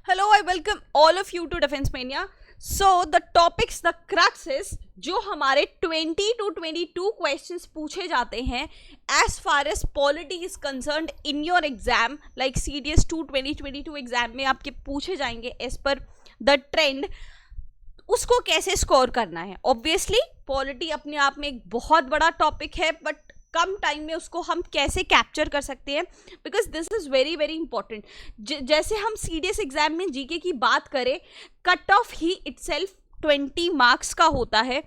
Hello, I welcome all of you to Defense Mania. So the topics, the crux is जो हमारे 20 to 22 questions पूछे जाते हैं as far as polity is concerned in your exam, like CDS 2 2022 exam में आपके पूछे जाएंगे as per the trend, उसको कैसे स्कोर करना है. ऑब्वियसली पॉलिटी अपने आप में एक बहुत बड़ा टॉपिक है, बट कम टाइम में उसको हम कैसे कैप्चर कर सकते हैं, because this is very very important. जैसे हम सीडीएस एग्जाम में जीके की बात करें, कट ऑफ ही इटसेल्फ 20 मार्क्स का होता है.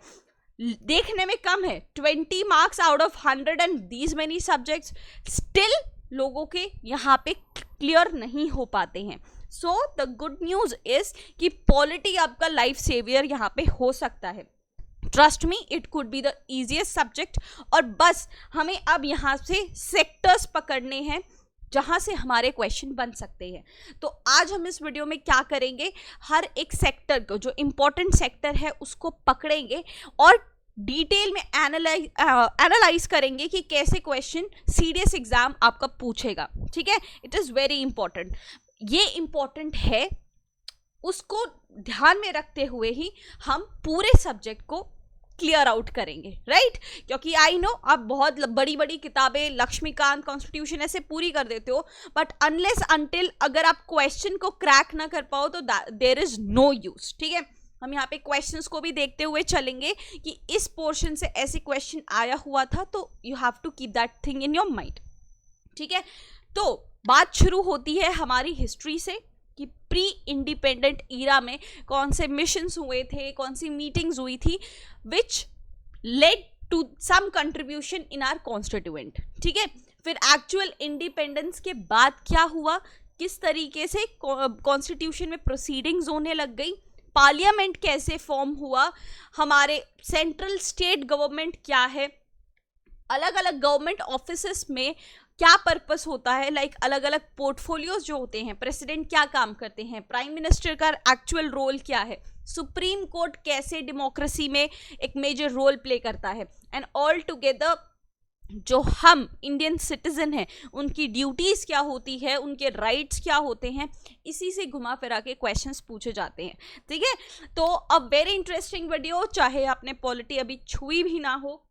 देखने में कम है, 20 marks out of 100 and these many subjects still लोगों के यहाँ पे क्लियर नहीं हो पाते हैं. So the good news is कि पॉलिटी आपका लाइफ सेवियर यहाँ पे हो सकता है. Trust me, it could be the easiest subject. और बस हमें अब यहाँ से सेक्टर्स पकड़ने हैं जहाँ से हमारे क्वेश्चन बन सकते हैं. तो आज हम इस वीडियो में क्या करेंगे, हर एक सेक्टर को, जो इम्पोर्टेंट सेक्टर है उसको पकड़ेंगे और डिटेल में एनालाइज करेंगे कि कैसे क्वेश्चन सीडीएस एग्जाम आपका पूछेगा. ठीक है, इट इज़ वेरी इंपॉर्टेंट. ये इम्पॉर्टेंट है, उसको ध्यान में रखते हुए ही हम पूरे सब्जेक्ट को क्लियर आउट करेंगे, राइट? क्योंकि आई नो आप बहुत बड़ी बड़ी किताबें, लक्ष्मीकांत, कॉन्स्टिट्यूशन ऐसे पूरी कर देते हो, बट अनलेस अनटिल अगर आप क्वेश्चन को क्रैक ना कर पाओ तो देयर इज नो यूज. ठीक है, हम यहाँ पे क्वेश्चंस को भी देखते हुए चलेंगे कि इस पोर्शन से ऐसे क्वेश्चन आया हुआ था, तो you have to keep that thing in your mind. ठीक है, तो बात शुरू होती है हमारी हिस्ट्री से कि प्री इंडिपेंडेंट ईरा में कौन से मिशंस हुए थे, कौन सी मीटिंग्स हुई थी which led to some contribution in our constituent. ठीक है, फिर एक्चुअल इंडिपेंडेंस के बाद क्या हुआ, किस तरीके से कॉन्स्टिट्यूशन में प्रोसीडिंग्स होने लग गई, पार्लियामेंट कैसे फॉर्म हुआ, हमारे सेंट्रल स्टेट गवर्नमेंट क्या है, अलग अलग गवर्नमेंट ऑफिसेस में क्या पर्पस होता है, लाइक अलग अलग पोर्टफोलियोज जो होते हैं, प्रेसिडेंट क्या काम करते हैं, प्राइम मिनिस्टर का एक्चुअल रोल क्या है, सुप्रीम कोर्ट कैसे डेमोक्रेसी में एक मेजर रोल प्ले करता है, एंड ऑल टुगेदर जो हम इंडियन सिटीजन हैं उनकी ड्यूटीज़ क्या होती है, उनके राइट्स क्या होते हैं, इसी से घुमा फिरा के क्वेश्चंस पूछे जाते हैं. ठीक है, तो अ वेरी इंटरेस्टिंग वीडियो, चाहे आपने पॉलिटी अभी छुई भी ना हो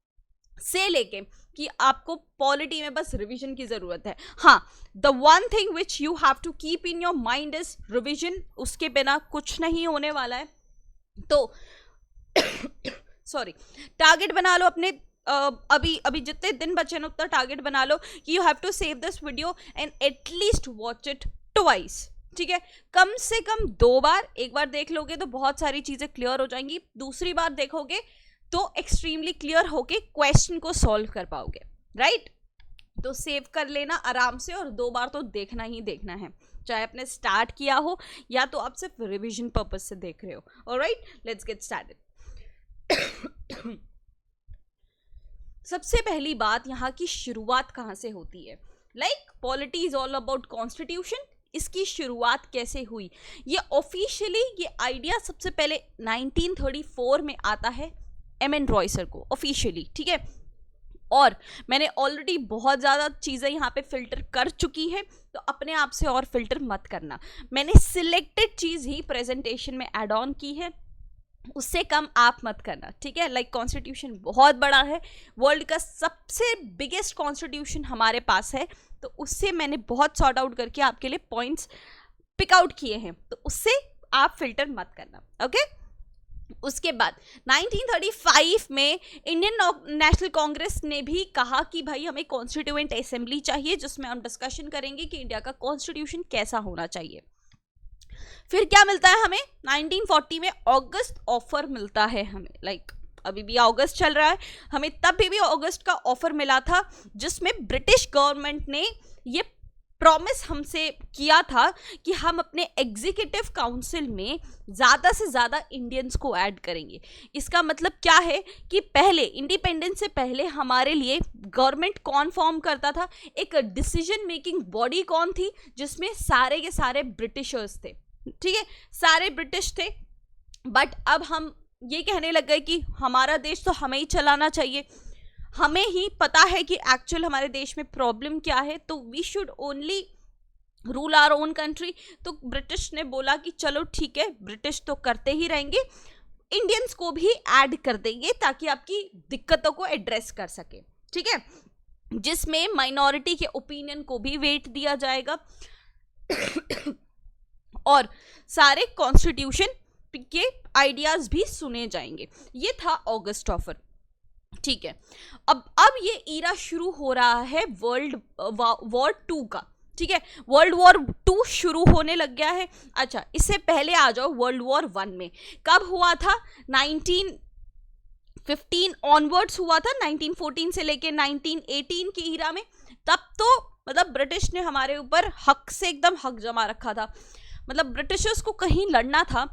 से लेके कि आपको पॉलिटी में बस रिवीजन की ज़रूरत है. हाँ, the one thing which you have to keep in your mind is revision. उसके बिना कुछ नहीं होने वाला है. तो सॉरी, टारगेट बना लो अपने. अभी जितने दिन बचे ना उतना टारगेट बना लो कि you have to save this video and at least watch it twice. ठीक है, कम से कम 2 बार. एक बार देख लोगे तो बहुत सारी चीज़ें क्लियर हो जाएंगी, दूसरी बार देखोगे तो एक्सट्रीमली क्लियर होके क्वेश्चन को सॉल्व कर पाओगे, राइट? तो सेव कर लेना आराम से, और 2 बार तो देखना ही देखना है, चाहे आपने स्टार्ट किया हो या तो आप सिर्फ रिवीजन पर्पस से देख रहे हो. Alright, let's get started. सबसे पहली बात, यहाँ की शुरुआत कहाँ से होती है. Like polity is all about constitution. इसकी शुरुआत कैसे हुई, ये ऑफिशियली ये आइडिया सबसे पहले 1934 में आता है एम.एन. रॉय सर को ऑफिशियली. ठीक है, और मैंने ऑलरेडी बहुत ज़्यादा चीज़ें यहाँ पे फिल्टर कर चुकी है, तो अपने आप से और फिल्टर मत करना. मैंने सिलेक्टेड चीज़ ही प्रेजेंटेशन में ऐड ऑन की है, उससे कम आप मत करना. ठीक है, लाइक कॉन्स्टिट्यूशन बहुत बड़ा है, वर्ल्ड का सबसे बिगेस्ट कॉन्स्टिट्यूशन हमारे पास है, तो उससे मैंने बहुत सॉर्ट आउट करके आपके लिए पॉइंट्स पिक आउट किए हैं, तो उससे आप फिल्टर मत करना. ओके, उसके बाद 1935 में इंडियन नेशनल कांग्रेस ने भी कहा कि भाई हमें कॉन्स्टिट्यूएंट असेंबली चाहिए, जिसमें हम डिस्कशन करेंगे कि इंडिया का कॉन्स्टिट्यूशन कैसा होना चाहिए. फिर क्या मिलता है हमें, 1940 में अगस्त ऑफर मिलता है हमें. लाइक अभी भी अगस्त चल रहा है, हमें तब भी अगस्त का ऑफर मिला था, जिसमें ब्रिटिश गवर्नमेंट ने ये प्रॉमिस हमसे किया था कि हम अपने एग्जीक्यूटिव काउंसिल में ज़्यादा से ज़्यादा इंडियंस को ऐड करेंगे. इसका मतलब क्या है कि पहले इंडिपेंडेंस से पहले हमारे लिए गवर्नमेंट कौन फॉर्म करता था, एक डिसीजन मेकिंग बॉडी कौन थी, जिसमें सारे के सारे ब्रिटिशर्स थे. ठीक है, सारे ब्रिटिश थे. बट अब हम ये कहने लग गए कि हमारा देश तो हमें ही चलाना चाहिए, हमें ही पता है कि एक्चुअल हमारे देश में प्रॉब्लम क्या है, तो we should only rule our own country. तो ब्रिटिश ने बोला कि चलो ठीक है, ब्रिटिश तो करते ही रहेंगे, इंडियंस को भी ऐड कर देंगे ताकि आपकी दिक्कतों को एड्रेस कर सके, ठीक है, जिसमें माइनॉरिटी के ओपिनियन को भी वेट दिया जाएगा और सारे कॉन्स्टिट्यूशन के आइडियाज भी सुने जाएंगे। ये था ऑगस्ट ऑफर, ठीक है। अब ये ईरा शुरू हो रहा है वर्ल्ड वॉर 2 का, ठीक है, वर्ल्ड वॉर 2 शुरू होने लग गया है। अच्छा, इससे पहले आ जाओ वर्ल्ड वॉर 1 में। कब हुआ था? 1915 ऑनवर्ड्स हुआ था, 1914 से लेके 1918 की ईरा में। तब तो मतलब ब्रिटिश ने हमारे ऊपर हक से एकदम हक जमा रखा था। मतलब ब्रिटिशर्स को कहीं लड़ना था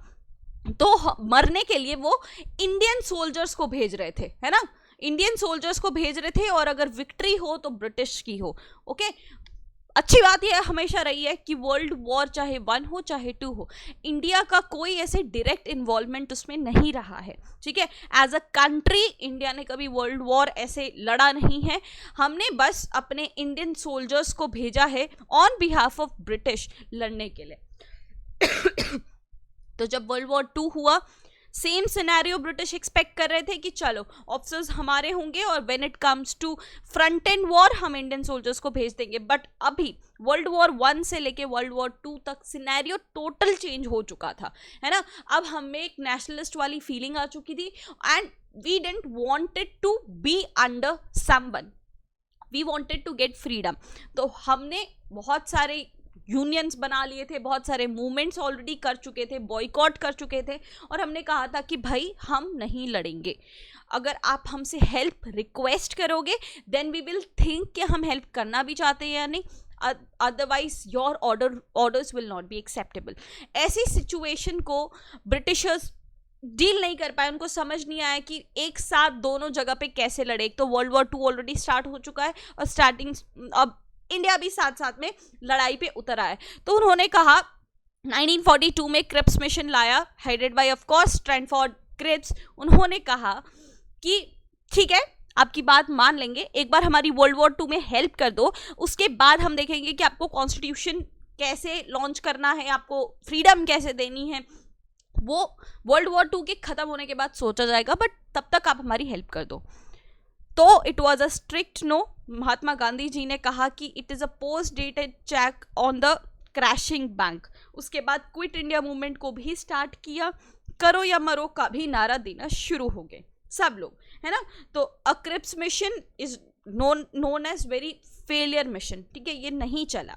तो मरने के लिए वो इंडियन सोल्जर्स को भेज रहे थे, है ना, इंडियन सोल्जर्स को भेज रहे थे, और अगर विक्ट्री हो तो ब्रिटिश की हो। ओके, अच्छी बात यह हमेशा रही है कि वर्ल्ड वॉर चाहे 1 हो चाहे 2 हो, इंडिया का कोई ऐसे डायरेक्ट इन्वॉल्वमेंट उसमें नहीं रहा है, ठीक है। एज अ कंट्री इंडिया ने कभी वर्ल्ड वॉर ऐसे लड़ा नहीं है, हमने बस अपने इंडियन सोल्जर्स को भेजा है ऑन बिहाफ ऑफ ब्रिटिश लड़ने के लिए। तो जब वर्ल्ड वॉर 2 हुआ, सेम सिनेरियो ब्रिटिश एक्सपेक्ट कर रहे थे कि चलो ऑफिसर्स हमारे होंगे और when it comes to front end war हम इंडियन सोल्जर्स को भेज देंगे। बट अभी वर्ल्ड वॉर 1 से लेके वर्ल्ड वॉर 2 तक सिनेरियो टोटल चेंज हो चुका था, है ना। अब हमें एक नेशनलिस्ट वाली फीलिंग आ चुकी थी and we didn't wanted to be under someone, we wanted to get freedom. तो हमने बहुत सारे यूनियंस बना लिए थे, बहुत सारे मूवमेंट्स ऑलरेडी कर चुके थे, बॉयकॉट कर चुके थे, और हमने कहा था कि भाई हम नहीं लड़ेंगे। अगर आप हमसे हेल्प रिक्वेस्ट करोगे देन वी विल थिंक कि हम हेल्प करना भी चाहते हैं या नहीं, otherwise your orders will not be acceptable. ऐसी सिचुएशन को ब्रिटिशर्स डील नहीं कर पाए, उनको समझ नहीं आया कि एक साथ दोनों जगह पे कैसे लड़े। एक तो वर्ल्ड वॉर 2 ऑलरेडी स्टार्ट हो चुका है और स्टार्टिंग अब इंडिया भी साथ साथ में लड़ाई पे उतर आया है। तो उन्होंने कहा 1942 में क्रिप्स मिशन लाया, headed by of course Stafford Cripps. उन्होंने कहा कि ठीक है, आपकी बात मान लेंगे, एक बार हमारी वर्ल्ड वॉर 2 में हेल्प कर दो, उसके बाद हम देखेंगे कि आपको कॉन्स्टिट्यूशन कैसे लॉन्च करना है, आपको फ्रीडम कैसे देनी है, वो वर्ल्ड वॉर 2 के खत्म होने के बाद सोचा जाएगा, बट तब तक आप हमारी हेल्प कर दो। तो it was a strict no. Mahatma Gandhi ji ने कहा कि it is a post dated cheque on the crashing bank. उसके बाद क्विट इंडिया मूवमेंट को भी स्टार्ट किया, करो या मरो का भी नारा देना शुरू हो गए सब लोग, है ना। तो a Cripps mission is known as very failure mission, ठीक है, ये नहीं चला।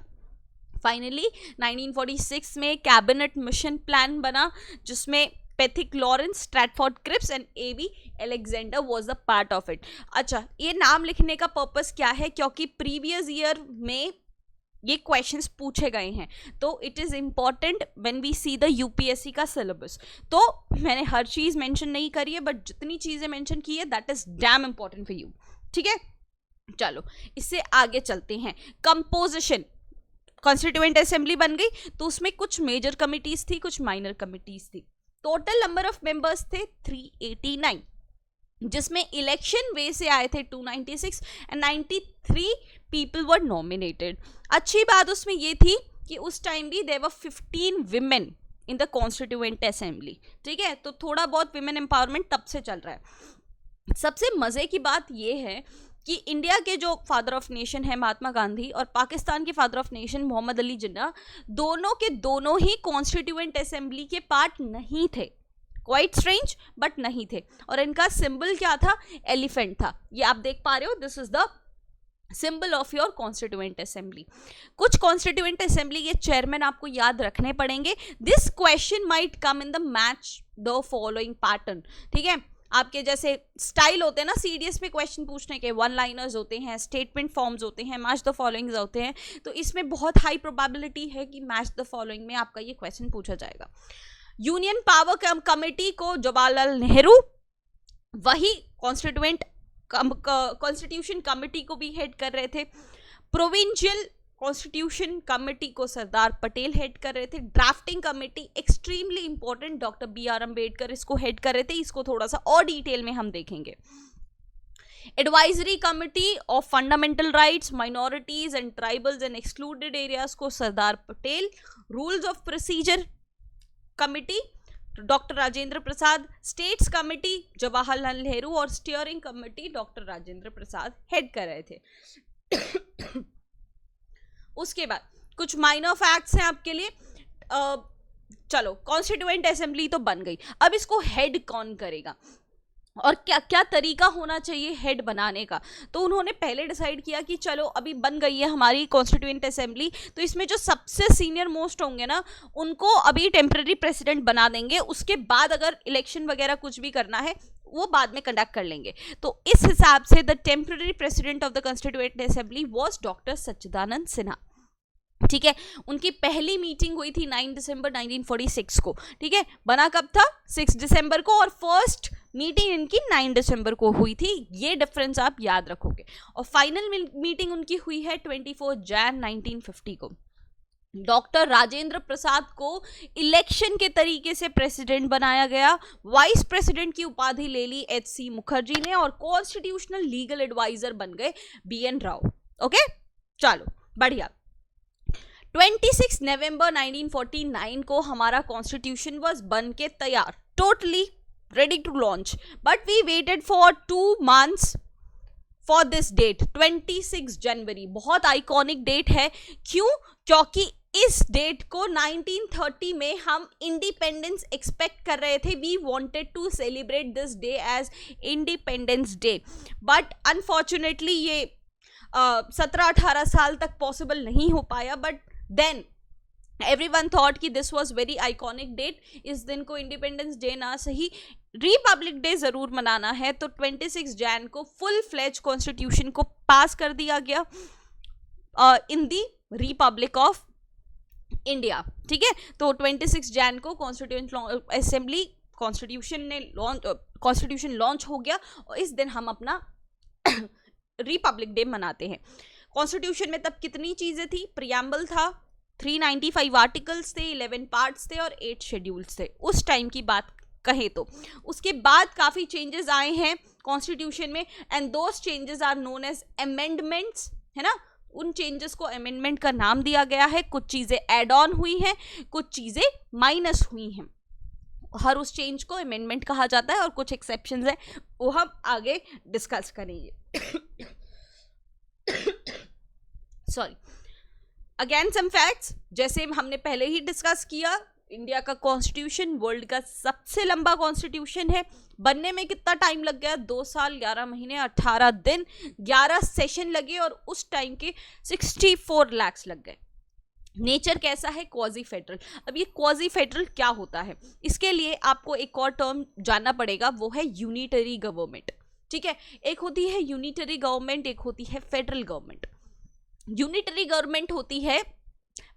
फाइनली 1946 में कैबिनेट मिशन प्लान बना जिसमें Pethick Lawrence, Stafford Cripps and A V Alexander was a part of it. अच्छा, ये नाम लिखने का पर्पस क्या है? क्योंकि प्रीवियस ईयर में ये क्वेश्चंस पूछे गए हैं, तो it is important when we see the UPSC का सिलेबस। तो मैंने हर चीज़ मेंशन नहीं करी है, बट जितनी चीज़ें मेंशन की है that is dam important for you, ठीक है। चलो इससे आगे चलते हैं। कंपोजिशन, कॉन्स्टिट्यूएंट असेंबली बन गई, तो उसमें कुछ मेजर कमिटीज थी, कुछ माइनर कमिटीज थी। टोटल नंबर ऑफ मेंबर्स थे 389, जिसमें इलेक्शन वे से आए थे 296 एंड 93 पीपल वर नॉमिनेटेड। अच्छी बात उसमें ये थी कि उस टाइम भी there were 15 women in the constituent assembly, ठीक है। तो थोड़ा बहुत विमेन एम्पावरमेंट तब से चल रहा है। सबसे मजे की बात यह है कि इंडिया के जो फादर ऑफ नेशन है महात्मा गांधी और पाकिस्तान के father of nation Mohammad Ali Jinnah, दोनों के दोनों ही कॉन्स्टिट्यूएंट असेंबली के पार्ट नहीं थे। क्वाइट स्ट्रेंज, बट नहीं थे। और इनका सिंबल क्या था? एलिफेंट था। ये आप देख पा रहे हो, this is the symbol of your constituent assembly. कुछ कॉन्स्टिट्यूएंट असेंबली के चेयरमैन आपको याद रखने पड़ेंगे। This question might come in the match the following pattern, ठीक है। आपके जैसे स्टाइल होते हैं ना सीडीएस में क्वेश्चन पूछने के, वन लाइनर्स होते हैं, स्टेटमेंट फॉर्म्स होते हैं, मैच द फॉलोइंग्स होते हैं, तो इसमें बहुत हाई प्रोबेबिलिटी है कि मैच द फॉलोइंग में आपका ये क्वेश्चन पूछा जाएगा। यूनियन पावर कमेटी को जवाहरलाल नेहरू, वही कॉन्स्टिट्यूशन कमेटी को भी हेड कर रहे थे। प्रोविंशियल कॉन्स्टिट्यूशन कमेटी को सरदार पटेल हेड कर रहे थे। Drafting committee extremely important, doctor B R Ambedkar इसको हेड कर रहे थे। इसको थोड़ा सा और डिटेल में हम देखेंगे। Advisory committee of fundamental rights, minorities and tribals and excluded areas को Sardar Patel, rules of procedure committee doctor Rajendra Prasad, states committee Jawaharlal Nehru और steering committee doctor Rajendra Prasad head कर रहे थे। उसके बाद कुछ माइनर फैक्ट्स हैं आपके लिए। चलो, कॉन्स्टिट्यूएंट असेंबली तो बन गई, अब इसको हेड कौन करेगा और क्या क्या तरीका होना चाहिए हेड बनाने का। तो उन्होंने पहले डिसाइड किया कि चलो अभी बन गई है हमारी कॉन्स्टिट्यूएंट असेंबली, तो इसमें जो सबसे सीनियर मोस्ट होंगे ना उनको अभी टेम्पररी प्रेसिडेंट बना देंगे, उसके बाद अगर इलेक्शन वगैरह कुछ भी करना है वो बाद में कंडक्ट कर लेंगे। तो इस हिसाब से the temporary president of the constituent assembly was doctor Sachchidanand Sinha. ठीक है, उनकी पहली मीटिंग हुई थी 9 दिसंबर 1946 को। ठीक है, बना कब था? 6 दिसंबर को, और फर्स्ट मीटिंग इनकी 9 दिसंबर को हुई थी। ये डिफरेंस आप याद रखोगे। और फाइनल मीटिंग उनकी हुई है 24 जैन 1950 को। डॉक्टर राजेंद्र प्रसाद को इलेक्शन के तरीके से प्रेसिडेंट बनाया गया। वाइस प्रेसिडेंट की उपाधि ले ली एच.सी. मुखर्जी ने, और कॉन्स्टिट्यूशनल लीगल एडवाइजर बन गए बी.एन. राव। ओके, चलो बढ़िया। 26 नवंबर 1949 को हमारा कॉन्स्टिट्यूशन वाज बन के तैयार, totally ready to launch, but we waited for 2 months for this date 26 जनवरी। बहुत आइकॉनिक डेट है। क्यों? क्योंकि इस डेट को 1930 में हम इंडिपेंडेंस एक्सपेक्ट कर रहे थे। We wanted to celebrate this day as independence day, but unfortunately ये 17-18 साल तक पॉसिबल नहीं हो पाया। बट देन एवरीवन थॉट कि this was very iconic date, इस दिन को इंडिपेंडेंस डे ना सही रिपब्लिक डे जरूर मनाना है। तो 26 जैन को फुल फ्लेज कॉन्स्टिट्यूशन को पास कर दिया गया इन दी रिपब्लिक ऑफ इंडिया। ठीक है, तो 26 जैन को कॉन्स्टिट्यूएंट असेंबली कॉन्स्टिट्यूशन लॉन्च हो गया, और इस दिन हम अपना रिपब्लिक डे मनाते हैं। कॉन्स्टिट्यूशन में तब कितनी चीजें थी? प्रियम्बल था, 395 आर्टिकल्स थे, 11 पार्ट्स थे और 8 शेड्यूल्स थे उस टाइम की बात कहें तो। उसके बाद काफ़ी चेंजेस आए हैं कॉन्स्टिट्यूशन में, and those changes are known as amendments, है ना। उन चेंजेस को अमेंडमेंट का नाम दिया गया है। कुछ चीज़ें एड ऑन हुई हैं, कुछ चीज़ें माइनस हुई हैं। हर उस चेंज को अमेंडमेंट कहा जाता है, और कुछ एक्सेप्शंस हैं वो हम आगे डिस्कस करेंगे। सॉरी, अगेन सम फैक्ट्स, जैसे हमने पहले ही डिस्कस किया, इंडिया का कॉन्स्टिट्यूशन वर्ल्ड का सबसे लंबा कॉन्स्टिट्यूशन है। बनने में कितना टाइम लग गया? 2 साल 11 महीने 18 दिन, 11 सेशन लगे, और उस टाइम के 64 लाख लग गए। नेचर कैसा है? Quasi federal. अब ये क्वाजी फेडरल क्या होता है, इसके लिए आपको एक और टर्म जानना पड़ेगा, वो है यूनिटरी गवर्नमेंट। ठीक है, एक होती है यूनिटरी गवर्नमेंट, एक होती है फेडरल गवर्नमेंट। यूनिटरी गवर्नमेंट होती है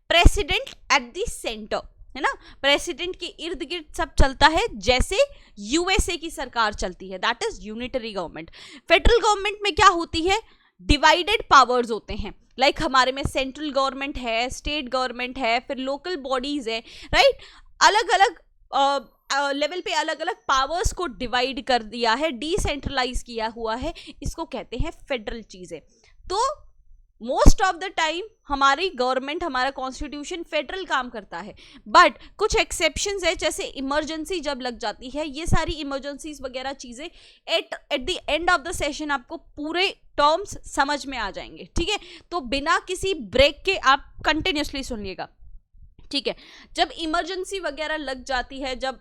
प्रेसिडेंट एट द सेंटर, है ना। प्रेसिडेंट के इर्द गिर्द सब चलता है, जैसे यूएसए की सरकार चलती है, that is unitary government. Federal government में क्या होती है? डिवाइडेड पावर्स होते हैं। लाइक हमारे में सेंट्रल गवर्नमेंट है, स्टेट गवर्नमेंट है, फिर लोकल बॉडीज है, राइट। अलग अलग लेवल पे अलग अलग पावर्स को डिवाइड कर दिया है, डिसेंट्रलाइज किया हुआ है, इसको कहते हैं फेडरल चीजें। तो मोस्ट ऑफ द टाइम हमारी गवर्नमेंट, हमारा कॉन्स्टिट्यूशन फेडरल काम करता है, बट कुछ एक्सेप्शंस है, जैसे इमरजेंसी जब लग जाती है, ये सारी इमरजेंसीज वगैरह चीजें at the end of the session आपको पूरे टर्म्स समझ में आ जाएंगे। ठीक है, तो बिना किसी ब्रेक के आप कंटिन्यूसली सुनिएगा। ठीक है, जब इमरजेंसी वगैरह लग जाती है, जब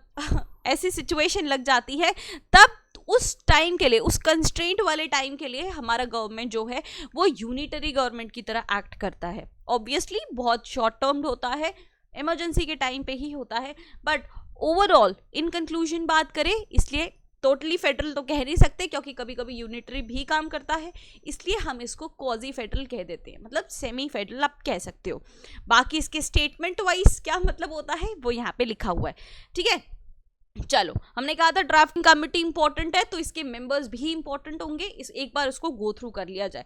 ऐसी सिचुएशन लग जाती है, तब उस टाइम के लिए, उस कंस्ट्रेंट वाले टाइम के लिए हमारा गवर्नमेंट जो है वो यूनिटरी गवर्नमेंट की तरह एक्ट करता है। ऑब्वियसली बहुत शॉर्ट टर्म होता है, इमरजेंसी के टाइम पे ही होता है, बट ओवरऑल इन कंक्लूजन बात करें, इसलिए टोटली फेडरल तो कह नहीं सकते, क्योंकि कभी कभी यूनिटरी भी काम करता है, इसलिए हम इसको क्वाजी फेडरल कह देते हैं, मतलब सेमी फेडरल आप कह सकते हो। बाकी इसके स्टेटमेंट वाइज क्या मतलब होता है वो यहाँ पे लिखा हुआ है। ठीक है, चलो, हमने कहा था ड्राफ्टिंग कमेटी इंपॉर्टेंट है, तो इसके मेंबर्स भी इंपॉर्टेंट होंगे। एक बार उसको गो थ्रू कर लिया जाए।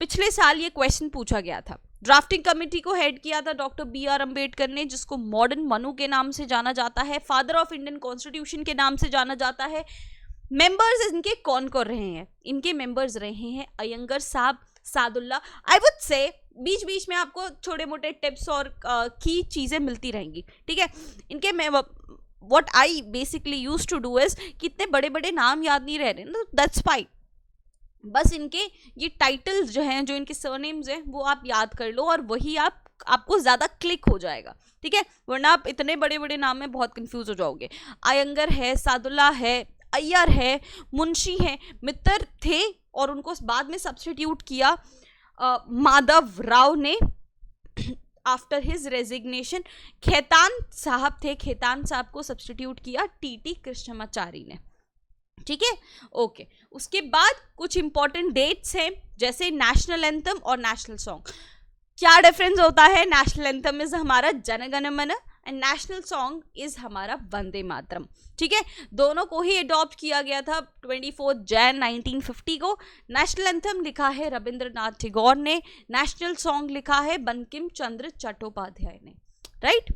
पिछले साल ये क्वेश्चन पूछा गया था। ड्राफ्टिंग कमेटी को हेड किया था डॉक्टर B.R. अम्बेडकर ने, जिसको मॉडर्न मनु के नाम से जाना जाता है, फादर ऑफ इंडियन कॉन्स्टिट्यूशन के नाम से जाना जाता है। मेंबर्स इनके कौन कौन रहे हैं? इनके मेंबर्स रहे हैं अयंगर साहब, सादुल्ला। आई वुड से बीच बीच में आपको छोटे मोटे टिप्स और की चीज़ें मिलती रहेंगी, ठीक है। इनके what I basically use to do is कि इतने बड़े बड़े नाम याद नहीं रह रहे ना, दैट्स फाइन, बस इनके ये टाइटल्स जो हैं, जो इनके सरनेम्स हैं, वो आप याद कर लो और वही आपको ज़्यादा क्लिक हो जाएगा, ठीक है। वरना आप इतने बड़े बड़े नाम में बहुत कंफ्यूज हो जाओगे। अयंगर है, सादुल्ला है, अय्यर है, मुंशी है, मित्र थे और उनको बाद में सब्स्टिट्यूट किया माधव राव ने आफ्टर हिज रेजिग्नेशन। खेतान साहब थे, खेतान साहब को सब्स्टिट्यूट किया टीटी कृष्णमाचारी ने, ठीक है। ओके, उसके बाद कुछ इंपॉर्टेंट डेट्स हैं जैसे नेशनल एंथम और नेशनल सॉन्ग। क्या डिफरेंस होता है? नेशनल एंथम इज हमारा जन गण मन एंड नेशनल सॉन्ग इज हमारा वंदे मातरम, ठीक है। दोनों को ही अडॉप्ट किया गया था 24 जैन 1950 को। नेशनल एंथम लिखा है रविंद्रनाथ टैगोर ने, नेशनल सॉन्ग लिखा है बंकिम चंद्र चट्टोपाध्याय ने, राइट।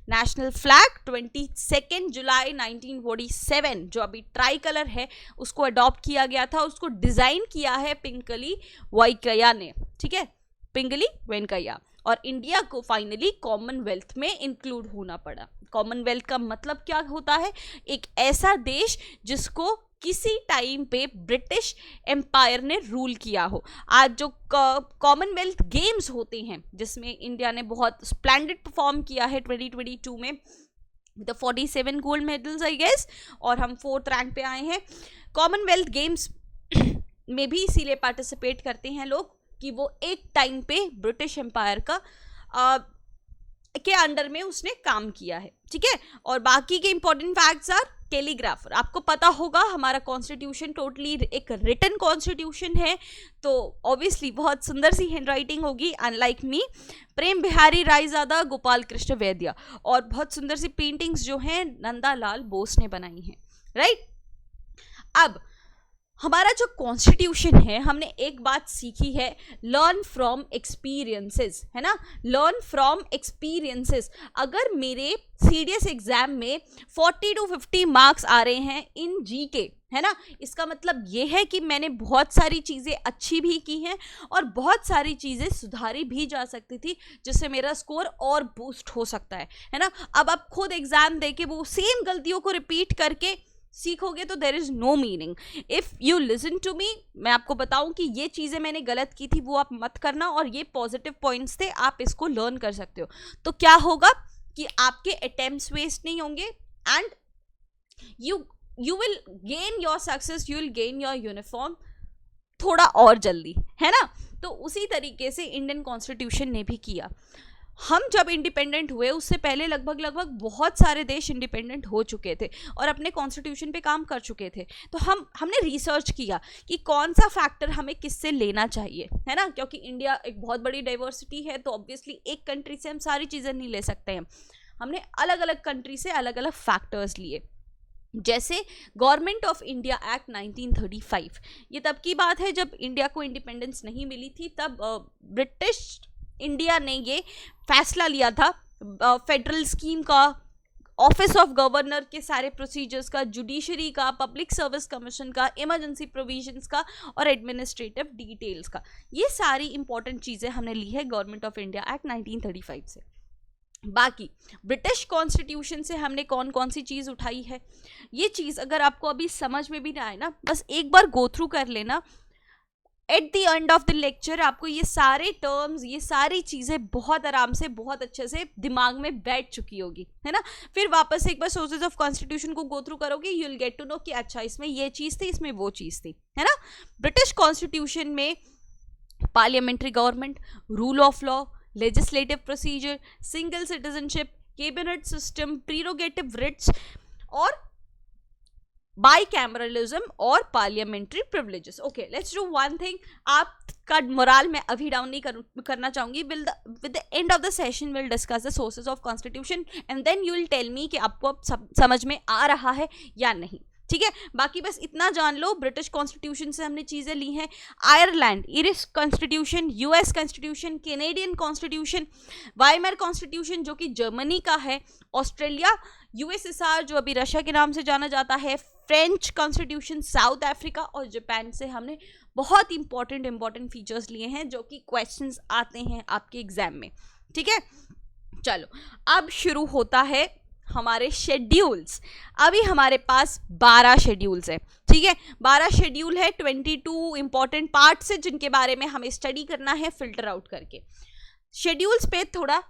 नेशनल फ्लैग 22 जुलाई 1947 जो अभी ट्राई कलर है उसको अडॉप्ट किया गया था, उसको डिजाइन किया है पिंगली वेंकैया ने, ठीक है, पिंगली वेंकैया। और इंडिया को फाइनली कॉमनवेल्थ में इंक्लूड होना पड़ा। कॉमनवेल्थ का मतलब क्या होता है? एक ऐसा देश जिसको किसी टाइम पे ब्रिटिश एम्पायर ने रूल किया हो। आज जो कॉमनवेल्थ गेम्स होते हैं जिसमें इंडिया ने बहुत स्प्लेंडेड परफॉर्म किया है 2022 में with 47 gold medals I guess, और हम 4th रैंक पे आए हैं। कॉमनवेल्थ गेम्स में भी इसीलिए पार्टिसिपेट करते हैं लोग कि वो एक टाइम पे ब्रिटिश एम्पायर का के अंडर में उसने काम किया है, ठीक है। और बाकी के इंपॉर्टेंट फैक्ट्स आर कैलीग्राफर। आपको पता होगा हमारा कॉन्स्टिट्यूशन टोटली एक रिटन कॉन्स्टिट्यूशन है, तो ऑब्वियसली बहुत सुंदर सी हैंडराइटिंग होगी, अनलाइक मी। प्रेम बिहारी रायजादा, गोपाल कृष्ण वैद्य, और बहुत सुंदर सी पेंटिंग्स जो हैं नंदालाल बोस ने बनाई हैं, राइट। अब हमारा जो कॉन्स्टिट्यूशन है, हमने एक बात सीखी है, लर्न फ्रॉम एक्सपीरियंसेस, है ना, लर्न फ्रॉम एक्सपीरियंसेस। अगर मेरे सीडीएस एग्जाम में 40 to 50 मार्क्स आ रहे हैं इन जीके, है ना, इसका मतलब ये है कि मैंने बहुत सारी चीज़ें अच्छी भी की हैं और बहुत सारी चीज़ें सुधारी भी जा सकती थी जिससे मेरा स्कोर और बूस्ट हो सकता है ना। अब आप खुद एग्जाम दे के वो सेम गलतियों को रिपीट करके सीखोगे तो there is no meaning. If you listen to me, मैं आपको बताऊं कि ये चीज़ें मैंने गलत की थी वो आप मत करना, और ये पॉजिटिव पॉइंट्स थे, आप इसको लर्न कर सकते हो। तो क्या होगा कि आपके अटेम्प्ट्स वेस्ट नहीं होंगे and you will gain your success, you will gain your uniform थोड़ा और जल्दी, है ना। तो उसी तरीके से इंडियन कॉन्स्टिट्यूशन ने भी किया। हम जब इंडिपेंडेंट हुए उससे पहले लगभग बहुत सारे देश इंडिपेंडेंट हो चुके थे और अपने कॉन्स्टिट्यूशन पे काम कर चुके थे। तो हमने रिसर्च किया कि कौन सा फैक्टर हमें किससे लेना चाहिए, है ना, क्योंकि इंडिया एक बहुत बड़ी डाइवर्सिटी है, तो ऑब्वियसली एक कंट्री से हम सारी चीज़ें नहीं ले सकते हैं। हमने अलग अलग कंट्री से अलग अलग फैक्टर्स लिए, जैसे गवर्नमेंट ऑफ इंडिया एक्ट 1935। ये तब की बात है जब इंडिया को इंडिपेंडेंस नहीं मिली थी, तब ब्रिटिश इंडिया ने ये फैसला लिया था फेडरल स्कीम का, ऑफिस ऑफ गवर्नर के सारे प्रोसीजर्स का, जुडिशरी का, पब्लिक सर्विस कमीशन का, इमरजेंसी प्रोविजंस का और एडमिनिस्ट्रेटिव डिटेल्स का। ये सारी इंपॉर्टेंट चीज़ें हमने ली है गवर्नमेंट ऑफ इंडिया एक्ट 1935 से। बाकी ब्रिटिश कॉन्स्टिट्यूशन से हमने कौन कौन सी चीज़ उठाई है, ये चीज़ अगर आपको अभी समझ में भी ना आए ना, बस एक बार गो थ्रू कर लेना। At the end of the lecture आपको ये सारे टर्म्स, ये सारी चीज़ें बहुत आराम से, बहुत अच्छे से दिमाग में बैठ चुकी होगी, है ना। फिर वापस एक बार सोर्सेज ऑफ कॉन्स्टिट्यूशन को गो थ्रू करोगे, you will get to know कि अच्छा इसमें ये चीज़ थी, इसमें वो चीज़ थी, है ना। ब्रिटिश कॉन्स्टिट्यूशन में parliamentary government, rule of law, legislative procedure, single citizenship, cabinet system, prerogative writs और बाईकैमरलिज्म और parliamentary privileges. Okay, let's do one thing. आपका मोराल मैं अभी डाउन नहीं करना चाहूंगी। With the end of the session will discuss the sources of constitution and then you will tell me कि आपको अब समझ में आ रहा है या नहीं, ठीक है। बाकी बस इतना जान लो, ब्रिटिश कॉन्स्टिट्यूशन से हमने चीज़ें ली हैं। Ireland Irish constitution, US constitution, Canadian constitution, Weimar constitution जो कि जर्मनी का है, ऑस्ट्रेलिया, यूएसएसआर जो अभी रशिया के नाम से जाना जाता है, फ्रेंच कॉन्स्टिट्यूशन, साउथ अफ्रीका और जापान से हमने बहुत इंपॉर्टेंट फीचर्स लिए हैं जो कि क्वेश्चंस आते हैं आपके एग्जाम में। ठीक है, चलो अब शुरू होता है हमारे शेड्यूल्स। अभी हमारे पास 12 शेड्यूल्स है। ठीक है, 12 शेड्यूल है, 22 इंपॉर्टेंट पार्ट्स है जिनके बारे में हमें स्टडी करना है फिल्टर आउट करके। शेड्यूल्स पे थोड़ा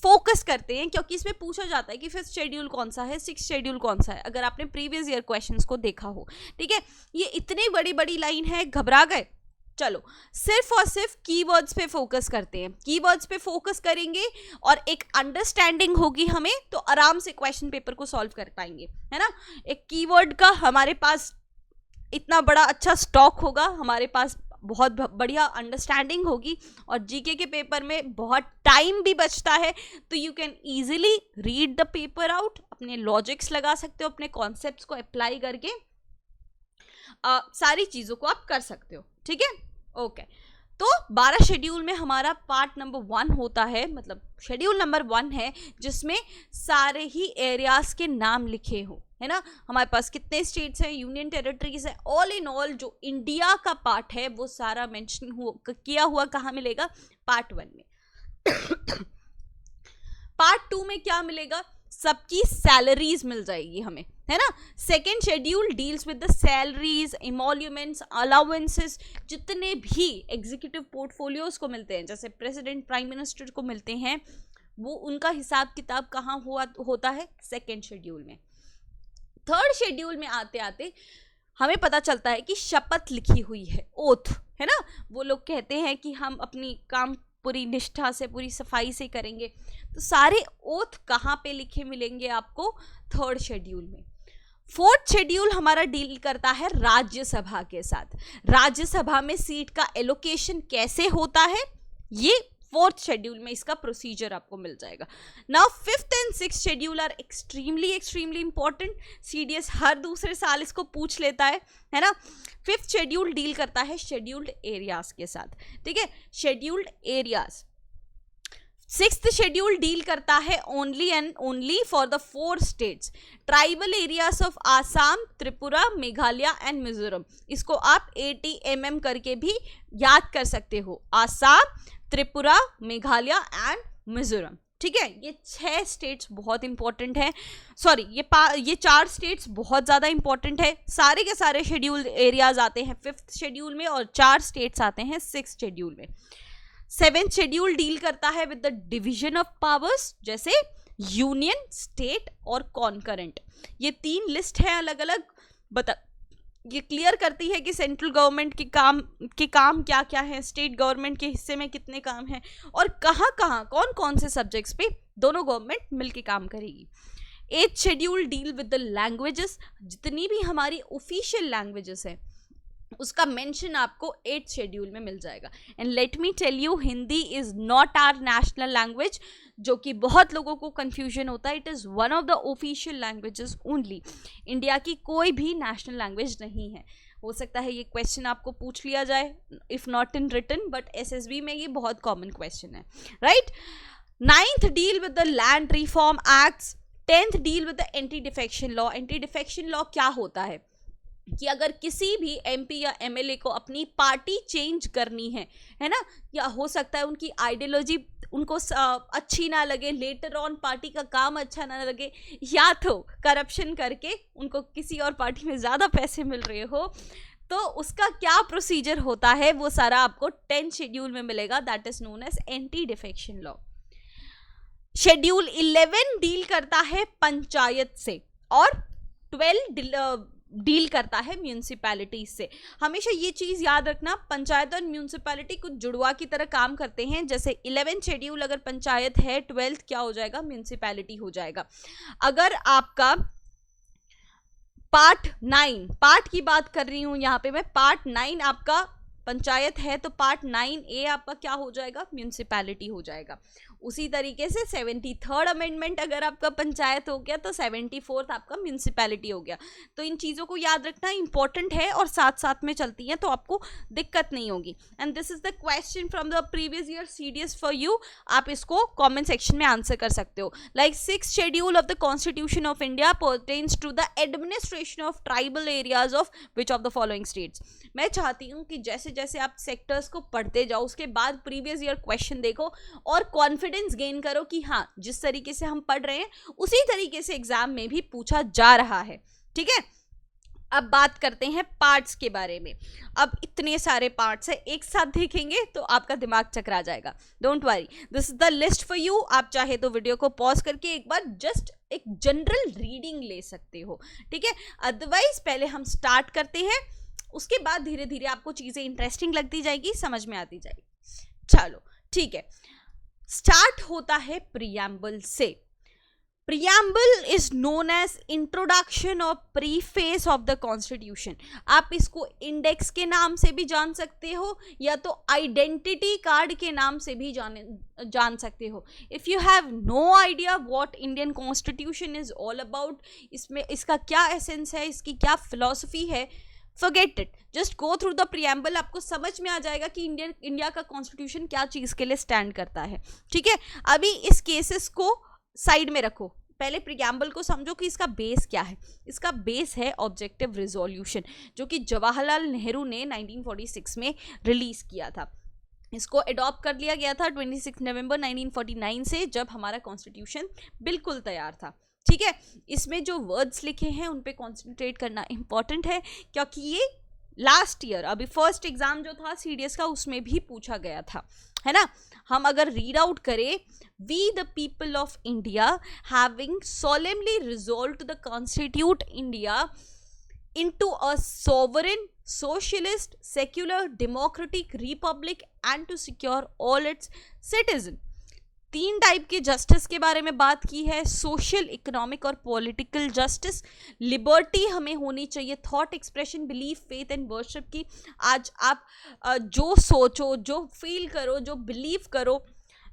फोकस करते हैं क्योंकि इसमें पूछा जाता है कि फिफ्थ शेड्यूल कौन सा है, सिक्स्थ शेड्यूल कौन सा है, अगर आपने प्रीवियस ईयर क्वेश्चंस को देखा हो। ठीक है, ये इतनी बड़ी बड़ी लाइन है, घबरा गए? चलो सिर्फ और सिर्फ कीवर्ड्स पे फोकस करते हैं। कीवर्ड्स पे फोकस करेंगे और एक अंडरस्टैंडिंग होगी हमें तो आराम से क्वेश्चन पेपर को सॉल्व कर पाएंगे, है ना। एक कीवर्ड का हमारे पास इतना बड़ा अच्छा स्टॉक होगा, हमारे पास बहुत बढ़िया अंडरस्टैंडिंग होगी और जीके के पेपर में बहुत टाइम भी बचता है, तो you can easily read the paper out, अपने लॉजिक्स लगा सकते हो, अपने कॉन्सेप्ट्स को अप्लाई करके सारी चीज़ों को आप कर सकते हो। ठीक है, ओके। तो 12 शेड्यूल में हमारा पार्ट नंबर 1 होता है, मतलब शेड्यूल नंबर 1 है जिसमें सारे ही एरियाज के नाम लिखे हो, है ना। हमारे पास कितने स्टेट्स हैं, यूनियन टेरिटरीज है, ऑल इन ऑल जो इंडिया का पार्ट है वो सारा मेंशन किया हुआ कहाँ मिलेगा, पार्ट 1 में। पार्ट 2 में क्या मिलेगा, सबकी सैलरीज मिल जाएगी हमें, है ना। Second schedule deals with the salaries, emoluments, allowances, जितने भी एग्जीक्यूटिव पोर्टफोलियोज को मिलते हैं, जैसे प्रेसिडेंट, प्राइम मिनिस्टर को मिलते हैं, वो उनका हिसाब किताब कहाँ होता है, सेकेंड शेड्यूल में। थर्ड शेड्यूल में आते आते हमें पता चलता है कि शपथ लिखी हुई है, ओथ, है ना। वो लोग कहते हैं कि हम अपनी काम पूरी निष्ठा से, पूरी सफाई से करेंगे, तो सारे ओथ कहाँ पे लिखे मिलेंगे आपको, थर्ड शेड्यूल में। फोर्थ शेड्यूल हमारा डील करता है राज्यसभा के साथ। राज्यसभा में सीट का एलोकेशन कैसे होता है, ये फोर्थ शेड्यूल में इसका प्रोसीजर आपको मिल जाएगा। Now fifth and sixth schedule are extremely important. CDS हर दूसरे साल इसको पूछ लेता है ना। फिफ्थ शेड्यूल डील करता है शेड्यूल्ड एरियाज के साथ। ठीक है, scheduled areas. Sixth schedule deal करता है only and only for the 4 states, tribal areas of Assam, Tripura, Meghalaya and Mizoram. इसको आप ATMM करके भी याद कर सकते हो, आसाम, त्रिपुरा, मेघालय एंड मिजोरम। ठीक है, ये 6 स्टेट्स बहुत इंपॉर्टेंट है, सॉरी ये 4 स्टेट्स बहुत ज़्यादा इंपॉर्टेंट है। सारे के सारे शेड्यूल एरियाज आते हैं फिफ्थ शेड्यूल में और 4 स्टेट्स आते हैं सिक्स्थ शेड्यूल में। सेवेंथ शेड्यूल डील करता है with the division of powers, जैसे यूनियन, स्टेट और कॉन्करेंट। ये 3 लिस्ट है अलग अलग, ये क्लियर करती है कि सेंट्रल गवर्नमेंट के काम क्या क्या है, स्टेट गवर्नमेंट के हिस्से में कितने काम हैं और कहाँ कहाँ कौन कौन से सब्जेक्ट्स पे दोनों गवर्नमेंट मिलके काम करेगी। 8th schedule deal with the languages, जितनी भी हमारी ऑफिशियल लैंग्वेजेस है उसका मेंशन आपको 8th शेड्यूल में मिल जाएगा। And let me tell you, Hindi is not our national language, जो कि बहुत लोगों को कंफ्यूजन होता है। It is one of the official languages only. India की कोई भी नेशनल लैंग्वेज नहीं है। हो सकता है ये क्वेश्चन आपको पूछ लिया जाए, if not in written, but SSB में ये बहुत कॉमन क्वेश्चन है, right. 9th deal with the land reform acts. 10th deal with the anti defection law. Anti defection law क्या होता है कि अगर किसी भी MP या MLA को अपनी पार्टी चेंज करनी है ना, या हो सकता है उनकी आइडियोलॉजी उनको अच्छी ना लगे, लेटर ऑन पार्टी का काम अच्छा ना लगे, या तो करप्शन करके उनको किसी और पार्टी में ज़्यादा पैसे मिल रहे हो, तो उसका क्या प्रोसीजर होता है वो सारा आपको 10th शेड्यूल में मिलेगा, that is known as anti defection law. Schedule 11 deal करता है पंचायत से और 12 डील करता है म्यूनिसिपैलिटी से। हमेशा ये चीज़ याद रखना, पंचायत और म्यूनिसिपैलिटी कुछ जुड़वा की तरह काम करते हैं। जैसे 11th शेड्यूल अगर पंचायत है, 12th क्या हो जाएगा, म्यूनिसिपैलिटी हो जाएगा। अगर आपका पार्ट 9, पार्ट की बात कर रही हूँ यहाँ पे मैं, पार्ट 9 आपका पंचायत है तो पार्ट 9A आपका क्या हो जाएगा, म्यूनिसिपैलिटी हो जाएगा। उसी तरीके से 73rd अमेंडमेंट अगर आपका पंचायत हो गया तो 74th आपका म्यूनिसिपैलिटी हो गया। तो इन चीज़ों को याद रखना इंपॉर्टेंट है और साथ साथ में चलती हैं तो आपको दिक्कत नहीं होगी। And this is the question from the previous year CDS for you. आप इसको कॉमेंट सेक्शन में आंसर कर सकते हो। Like 6th schedule of the constitution of India pertains to the administration of tribal areas of which of the following states. मैं चाहती हूँ कि जैसे जैसे आप सेक्टर्स को पढ़ते जाओ उसके बाद प्रीवियस ईयर क्वेश्चन देखो और कॉन्फिडेंस गेन करो कि हाँ जिस तरीके से हम पढ़ रहे हैं उसी तरीके से एग्जाम में भी पूछा जा रहा है। ठीक है, अब बात करते हैं पार्ट्स के बारे में। अब इतने सारे पार्ट्स है, एक साथ देखेंगे तो आपका दिमाग चकरा जाएगा। Don't worry, this is the list for you. आप चाहे तो वीडियो को पॉज करके एक बार जस्ट एक जनरल रीडिंग ले सकते हो। ठीक है, अदरवाइज पहले हम स्टार्ट करते हैं, उसके बाद धीरे धीरे आपको चीजें इंटरेस्टिंग लगती जाएगी, समझ में आती जाएगी। चलो ठीक है, स्टार्ट होता है प्रीएम्बल से। Preamble is known as introduction और प्रीफेस ऑफ द कॉन्स्टिट्यूशन। आप इसको इंडेक्स के नाम से भी जान सकते हो या तो आइडेंटिटी कार्ड के नाम से भी जान सकते हो। If you have no idea what Indian constitution is all about, इसमें इसका क्या एसेंस है, इसकी क्या फिलॉसफी है, forget it, just go through the preamble। आपको समझ में आ जाएगा कि इंडिया का कॉन्स्टिट्यूशन क्या चीज के लिए स्टैंड करता है। ठीक है, अभी इस केसेस को साइड में रखो, पहले प्रीएम्बल को समझो कि इसका बेस क्या है। इसका बेस है ऑब्जेक्टिव रिजोल्यूशन, जो कि जवाहरलाल नेहरू ने 1946 में रिलीज किया था। इसको अडॉप्ट कर लिया गया था 26 नवंबर 1949 से, जब हमारा कॉन्स्टिट्यूशन बिल्कुल तैयार था। ठीक है, इसमें जो वर्ड्स लिखे हैं उन पे कॉन्सेंट्रेट करना इंपॉर्टेंट है, क्योंकि ये लास्ट ईयर अभी फर्स्ट एग्जाम जो था CDS का उसमें भी पूछा गया था, है ना। हम अगर रीड आउट करें, we the people of India having solemnly resolved to the constitute India into a sovereign, socialist, secular, democratic republic and to secure all its citizens। 3 type के जस्टिस के बारे में बात की है, सोशल, इकोनॉमिक और political justice. Liberty हमें होनी चाहिए thought expression, belief, faith and worship की। आज आप जो सोचो, जो फील करो, जो बिलीव करो,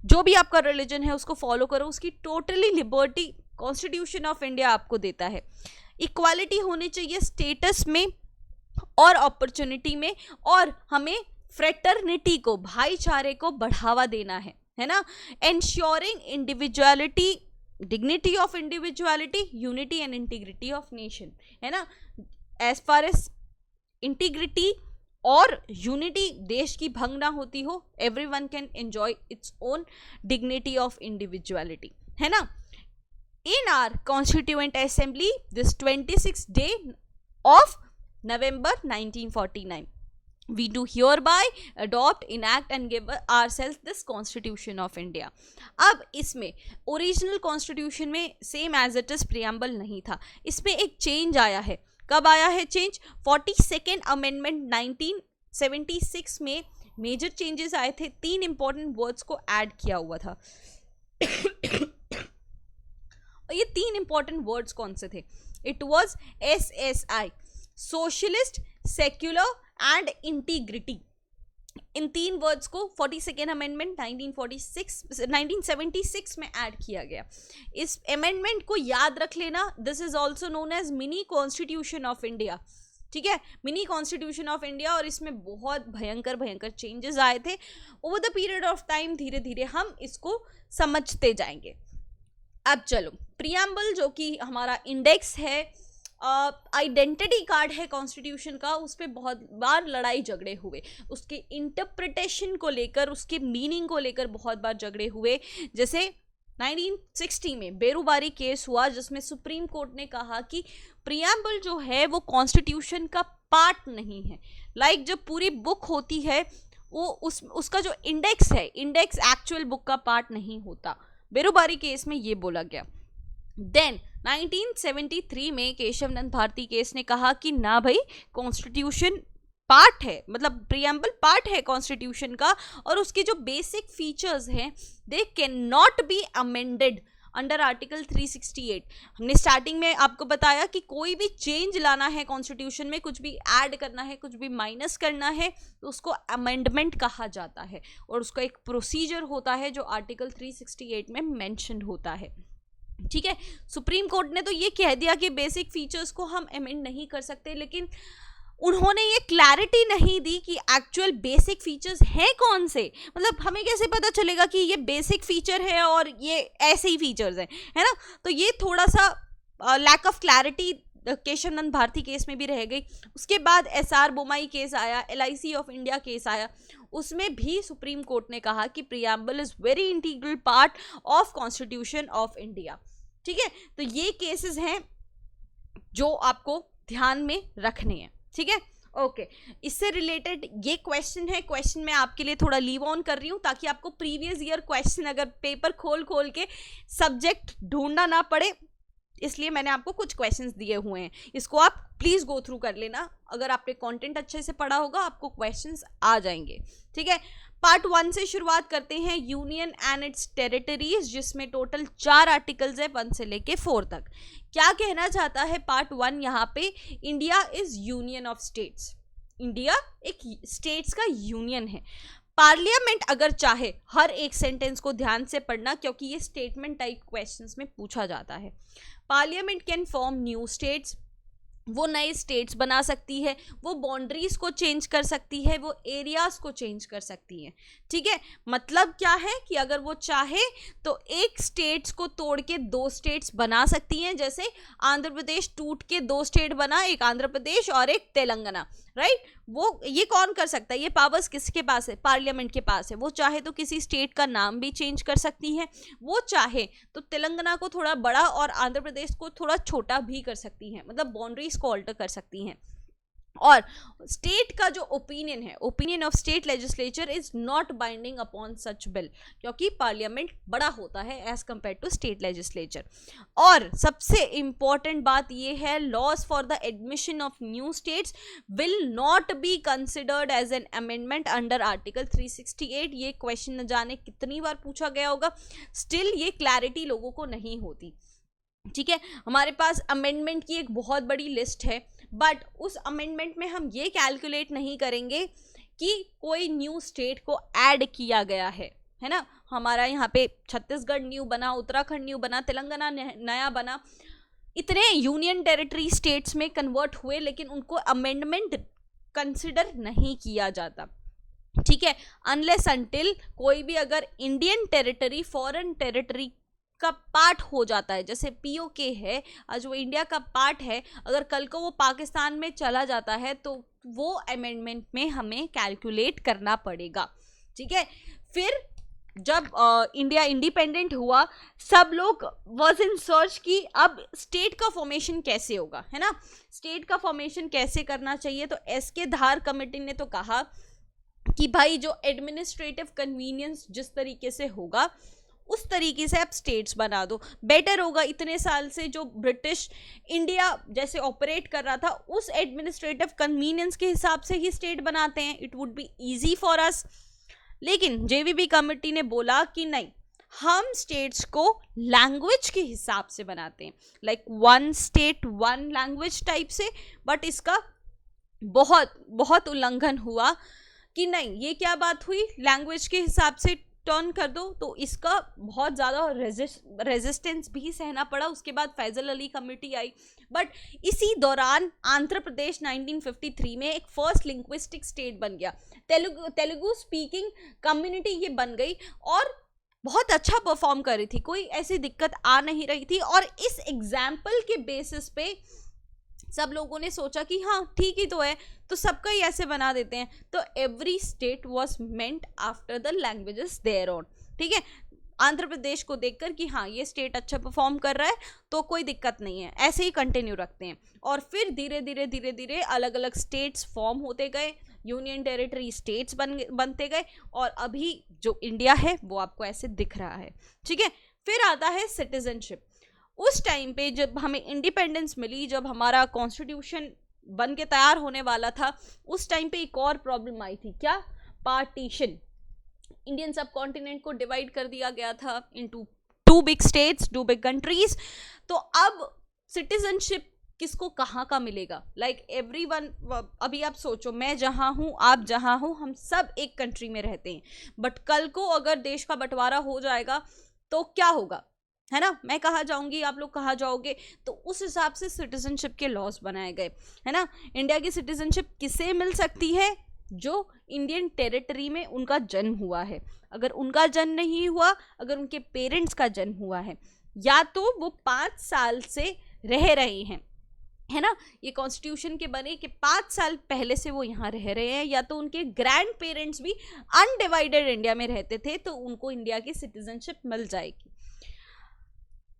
जो भी आपका रिलीजन है उसको फॉलो करो, उसकी totally liberty constitution of India आपको देता है। इक्वालिटी होनी चाहिए स्टेटस में और अपॉर्चुनिटी में, और हमें फ्रेटर्निटी को, भाईचारे को बढ़ावा देना है ना। Ensuring individuality, dignity of individuality, unity and integrity of nation, है ना। एज फार एज इंटीग्रिटी और यूनिटी देश की भंग ना होती हो, everyone can enjoy its own dignity of individuality, है ना। In our constituent assembly this 26th day of November 1949 we do hereby adopt, enact and give ourselves this constitution of India। अब इसमें ओरिजिनल कॉन्स्टिट्यूशन में same as it is preamble नहीं था, इसमें एक change आया है। कब आया है चेंज? 42nd अमेंडमेंट 1976 में मेजर चेंजेस आए थे, 3 इंपॉर्टेंट वर्ड्स को ऐड किया हुआ था। और ये 3 इंपॉर्टेंट वर्ड्स कौन से थे? It was SSI, socialist, secular and integrity. In 3 words को 42nd अमेंडमेंट 1976 में ऐड किया गया। इस अमेंडमेंट को याद रख लेना, this is also known as mini constitution of India. ठीक है, मिनी कॉन्स्टिट्यूशन ऑफ इंडिया, और इसमें बहुत भयंकर भयंकर चेंजेस आए थे। Over the period of time धीरे धीरे हम इसको समझते जाएंगे। अब चलो, प्रीएम्बल जो कि हमारा इंडेक्स है, आइडेंटिटी कार्ड है कॉन्स्टिट्यूशन का, उस पर बहुत बार लड़ाई झगड़े हुए, उसके इंटरप्रिटेशन को लेकर, उसके मीनिंग को लेकर बहुत बार झगड़े हुए। जैसे 1960 में बेरुबारी केस हुआ, जिसमें सुप्रीम कोर्ट ने कहा कि प्रीएम्बल जो है वो कॉन्स्टिट्यूशन का पार्ट नहीं है। लाइक जब पूरी बुक होती है वो उसका जो इंडेक्स है, इंडेक्स एक्चुअल बुक का पार्ट नहीं होता। बेरुबारी केस में ये बोला गया। देन 1973 में केशव नंद भारती केस ने कहा कि ना भाई, कॉन्स्टिट्यूशन पार्ट है, मतलब प्रीएम्बल पार्ट है कॉन्स्टिट्यूशन का, और उसके जो बेसिक फीचर्स हैं they can not be amended under article 368। हमने स्टार्टिंग में आपको बताया कि कोई भी चेंज लाना है कॉन्स्टिट्यूशन में, कुछ भी ऐड करना है, कुछ भी माइनस करना है, तो उसको अमेंडमेंट कहा जाता है और उसका एक प्रोसीजर होता है जो आर्टिकल 368 में मेंशन होता है। ठीक है, सुप्रीम कोर्ट ने तो ये कह दिया कि बेसिक फीचर्स को हम अमेंड नहीं कर सकते, लेकिन उन्होंने ये क्लैरिटी नहीं दी कि एक्चुअल बेसिक फीचर्स हैं कौन से। मतलब हमें कैसे पता चलेगा कि ये बेसिक फीचर है और ये ऐसे ही फीचर्स हैं, है ना। तो ये थोड़ा सा lack of clarity Kesavananda Bharati case में भी रह गई। उसके बाद एसआर बोमाई केस आया, LIC ऑफ इंडिया केस आया, उसमें भी सुप्रीम कोर्ट ने कहा कि preamble is very integral part of constitution of India. ठीक है, तो ये केसेस हैं जो आपको ध्यान में रखने हैं। ठीक है, ओके। इससे रिलेटेड ये क्वेश्चन है, क्वेश्चन मैं आपके लिए थोड़ा लीव ऑन कर रही हूँ ताकि आपको प्रीवियस ईयर क्वेश्चन अगर पेपर खोल खोल के सब्जेक्ट ढूंढना ना पड़े, इसलिए मैंने आपको कुछ क्वेश्चंस दिए हुए हैं, इसको आप प्लीज गो थ्रू कर लेना। अगर आपने कंटेंट अच्छे से पढ़ा होगा आपको क्वेश्चंस आ जाएंगे। ठीक है, पार्ट 1 से शुरुआत करते हैं, यूनियन एंड इट्स टेरिटरीज, जिसमें टोटल 4 आर्टिकल्स है 1 से लेके 4 तक। क्या कहना चाहता है पार्ट 1 यहाँ पे, India is union of states. India एक स्टेट्स का यूनियन है। पार्लियामेंट अगर चाहे, हर एक सेंटेंस को ध्यान से पढ़ना क्योंकि ये स्टेटमेंट टाइप क्वेश्चंस में पूछा जाता है। Parliament can form new states, वो नए स्टेट्स बना सकती है, वो बाउंड्रीज को चेंज कर सकती है, वो एरियाज को चेंज कर सकती है। ठीक है, मतलब क्या है कि अगर वो चाहे तो एक स्टेट्स को तोड़ के 2 स्टेट्स बना सकती हैं। जैसे आंध्र प्रदेश टूट के 2 स्टेट बना, एक आंध्र प्रदेश और एक तेलंगाना, राइट। वो ये कौन कर सकता है, ये पावर्स किसके पास है, पार्लियामेंट के पास है। वो चाहे तो किसी स्टेट का नाम भी चेंज कर सकती है, वो चाहे तो तेलंगाना को थोड़ा बड़ा और आंध्र प्रदेश को थोड़ा छोटा भी कर सकती है, मतलब बाउंड्रीज को ऑल्टर कर सकती हैं। और स्टेट का जो ओपिनियन है, opinion of state legislature is not binding upon such bill, क्योंकि पार्लियामेंट बड़ा होता है as compare to state legislature. और सबसे इंपॉर्टेंट बात यह है, laws for the admission of new states will not be considered as an amendment under article 368। ये क्वेश्चन न जाने कितनी बार पूछा गया होगा, स्टिल ये क्लैरिटी लोगों को नहीं होती। ठीक है, हमारे पास अमेंडमेंट की एक बहुत बड़ी लिस्ट है, बट उस अमेंडमेंट में हम ये कैलकुलेट नहीं करेंगे कि कोई न्यू स्टेट को ऐड किया गया है ना। हमारा यहाँ पे छत्तीसगढ़ न्यू बना, उत्तराखंड न्यू बना, तेलंगाना नया बना, इतने यूनियन टेरिटरी स्टेट्स में कन्वर्ट हुए, लेकिन उनको अमेंडमेंट कंसिडर नहीं किया जाता। ठीक है, अनलेस अनटिल कोई भी अगर इंडियन टेरिटरी फॉरेन टेरिटरी का पार्ट हो जाता है, जैसे POK है आज वो इंडिया का पार्ट है, अगर कल को वो पाकिस्तान में चला जाता है तो वो अमेंडमेंट में हमें कैलकुलेट करना पड़ेगा। ठीक है, फिर जब इंडिया इंडिपेंडेंट हुआ, सब लोग वाज इन सर्च कि अब स्टेट का फॉर्मेशन कैसे होगा, है ना, स्टेट का फॉर्मेशन कैसे करना चाहिए। तो SK धार कमेटी ने तो कहा कि भाई जो एडमिनिस्ट्रेटिव कन्वीनियंस जिस तरीके से होगा उस तरीके से आप स्टेट्स बना दो, बेटर होगा। इतने साल से जो ब्रिटिश इंडिया जैसे ऑपरेट कर रहा था उस एडमिनिस्ट्रेटिव कन्वीनियंस के हिसाब से ही स्टेट बनाते हैं, it would be easy for us. लेकिन JVB कमेटी ने बोला कि नहीं, हम स्टेट्स को लैंग्वेज के हिसाब से बनाते हैं, लाइक 1 स्टेट 1 लैंग्वेज टाइप से। बट इसका बहुत बहुत उल्लंघन हुआ कि नहीं, ये क्या बात हुई, लैंग्वेज के हिसाब से टर्न कर दो, तो इसका बहुत ज़्यादा रेजिस्टेंस भी सहना पड़ा। उसके बाद फैजल अली कमेटी आई, बट इसी दौरान आंध्र प्रदेश 1953 में एक फर्स्ट लिंग्विस्टिक स्टेट बन गया, तेलुगु स्पीकिंग कम्युनिटी ये बन गई और बहुत अच्छा परफॉर्म कर रही थी, कोई ऐसी दिक्कत आ नहीं रही थी। और इस एग्जाम्पल के बेसिस पे सब लोगों ने सोचा कि हाँ ठीक ही तो है, तो सबका ही ऐसे बना देते हैं। तो every state was meant after the languages there on. ठीक है, आंध्र प्रदेश को देखकर कि हाँ ये स्टेट अच्छा परफॉर्म कर रहा है तो कोई दिक्कत नहीं है, ऐसे ही कंटिन्यू रखते हैं। और फिर धीरे धीरे धीरे धीरे अलग अलग स्टेट्स फॉर्म होते गए, यूनियन टेरिटरी स्टेट्स बनते गए, और अभी जो इंडिया है वो आपको ऐसे दिख रहा है। ठीक है, फिर आता है सिटीजनशिप। उस टाइम पे जब हमें इंडिपेंडेंस मिली, जब हमारा कॉन्स्टिट्यूशन बन के तैयार होने वाला था, उस टाइम पे एक और प्रॉब्लम आई थी, क्या, पार्टीशन। इंडियन सब कॉन्टिनेंट को डिवाइड कर दिया गया था into 2 big states, 2 big countries. तो अब सिटीजनशिप किसको कहाँ का मिलेगा? लाइक एवरीवन, अभी आप सोचो, मैं जहाँ हूँ, आप जहाँ हो, हम सब एक कंट्री में रहते हैं, बट कल को अगर देश का बंटवारा हो जाएगा तो क्या होगा, है ना? मैं कहाँ जाऊंगी, आप लोग कहाँ जाओगे? तो उस हिसाब से सिटीजनशिप के लॉज बनाए गए, है ना? इंडिया की सिटीजनशिप किसे मिल सकती है? जो इंडियन टेरिटरी में उनका जन्म हुआ है। अगर उनका जन्म नहीं हुआ, अगर उनके पेरेंट्स का जन्म हुआ है, या तो वो 5 साल से रह रहे हैं, है ना? ये कॉन्स्टिट्यूशन के बने कि 5 साल पहले से वो यहाँ रह रहे हैं, या तो उनके ग्रैंड पेरेंट्स भी अनडिवाइडेड इंडिया में रहते थे, तो उनको इंडिया की सिटीजनशिप मिल जाएगी।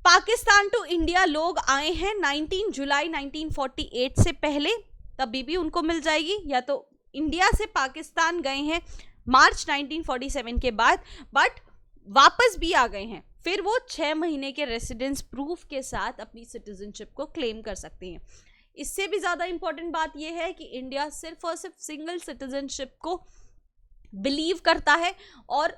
पाकिस्तान टू इंडिया लोग आए हैं 19 जुलाई 1948 से पहले, तभी भी उनको मिल जाएगी। या तो इंडिया से पाकिस्तान गए हैं मार्च 1947 के बाद, बट वापस भी आ गए हैं, फिर वो 6 महीने के रेसिडेंस प्रूफ के साथ अपनी सिटीजनशिप को क्लेम कर सकते हैं। इससे भी ज़्यादा इंपॉर्टेंट बात यह है कि इंडिया सिर्फ और सिर्फ सिंगल सिटीजनशिप को बिलीव करता है और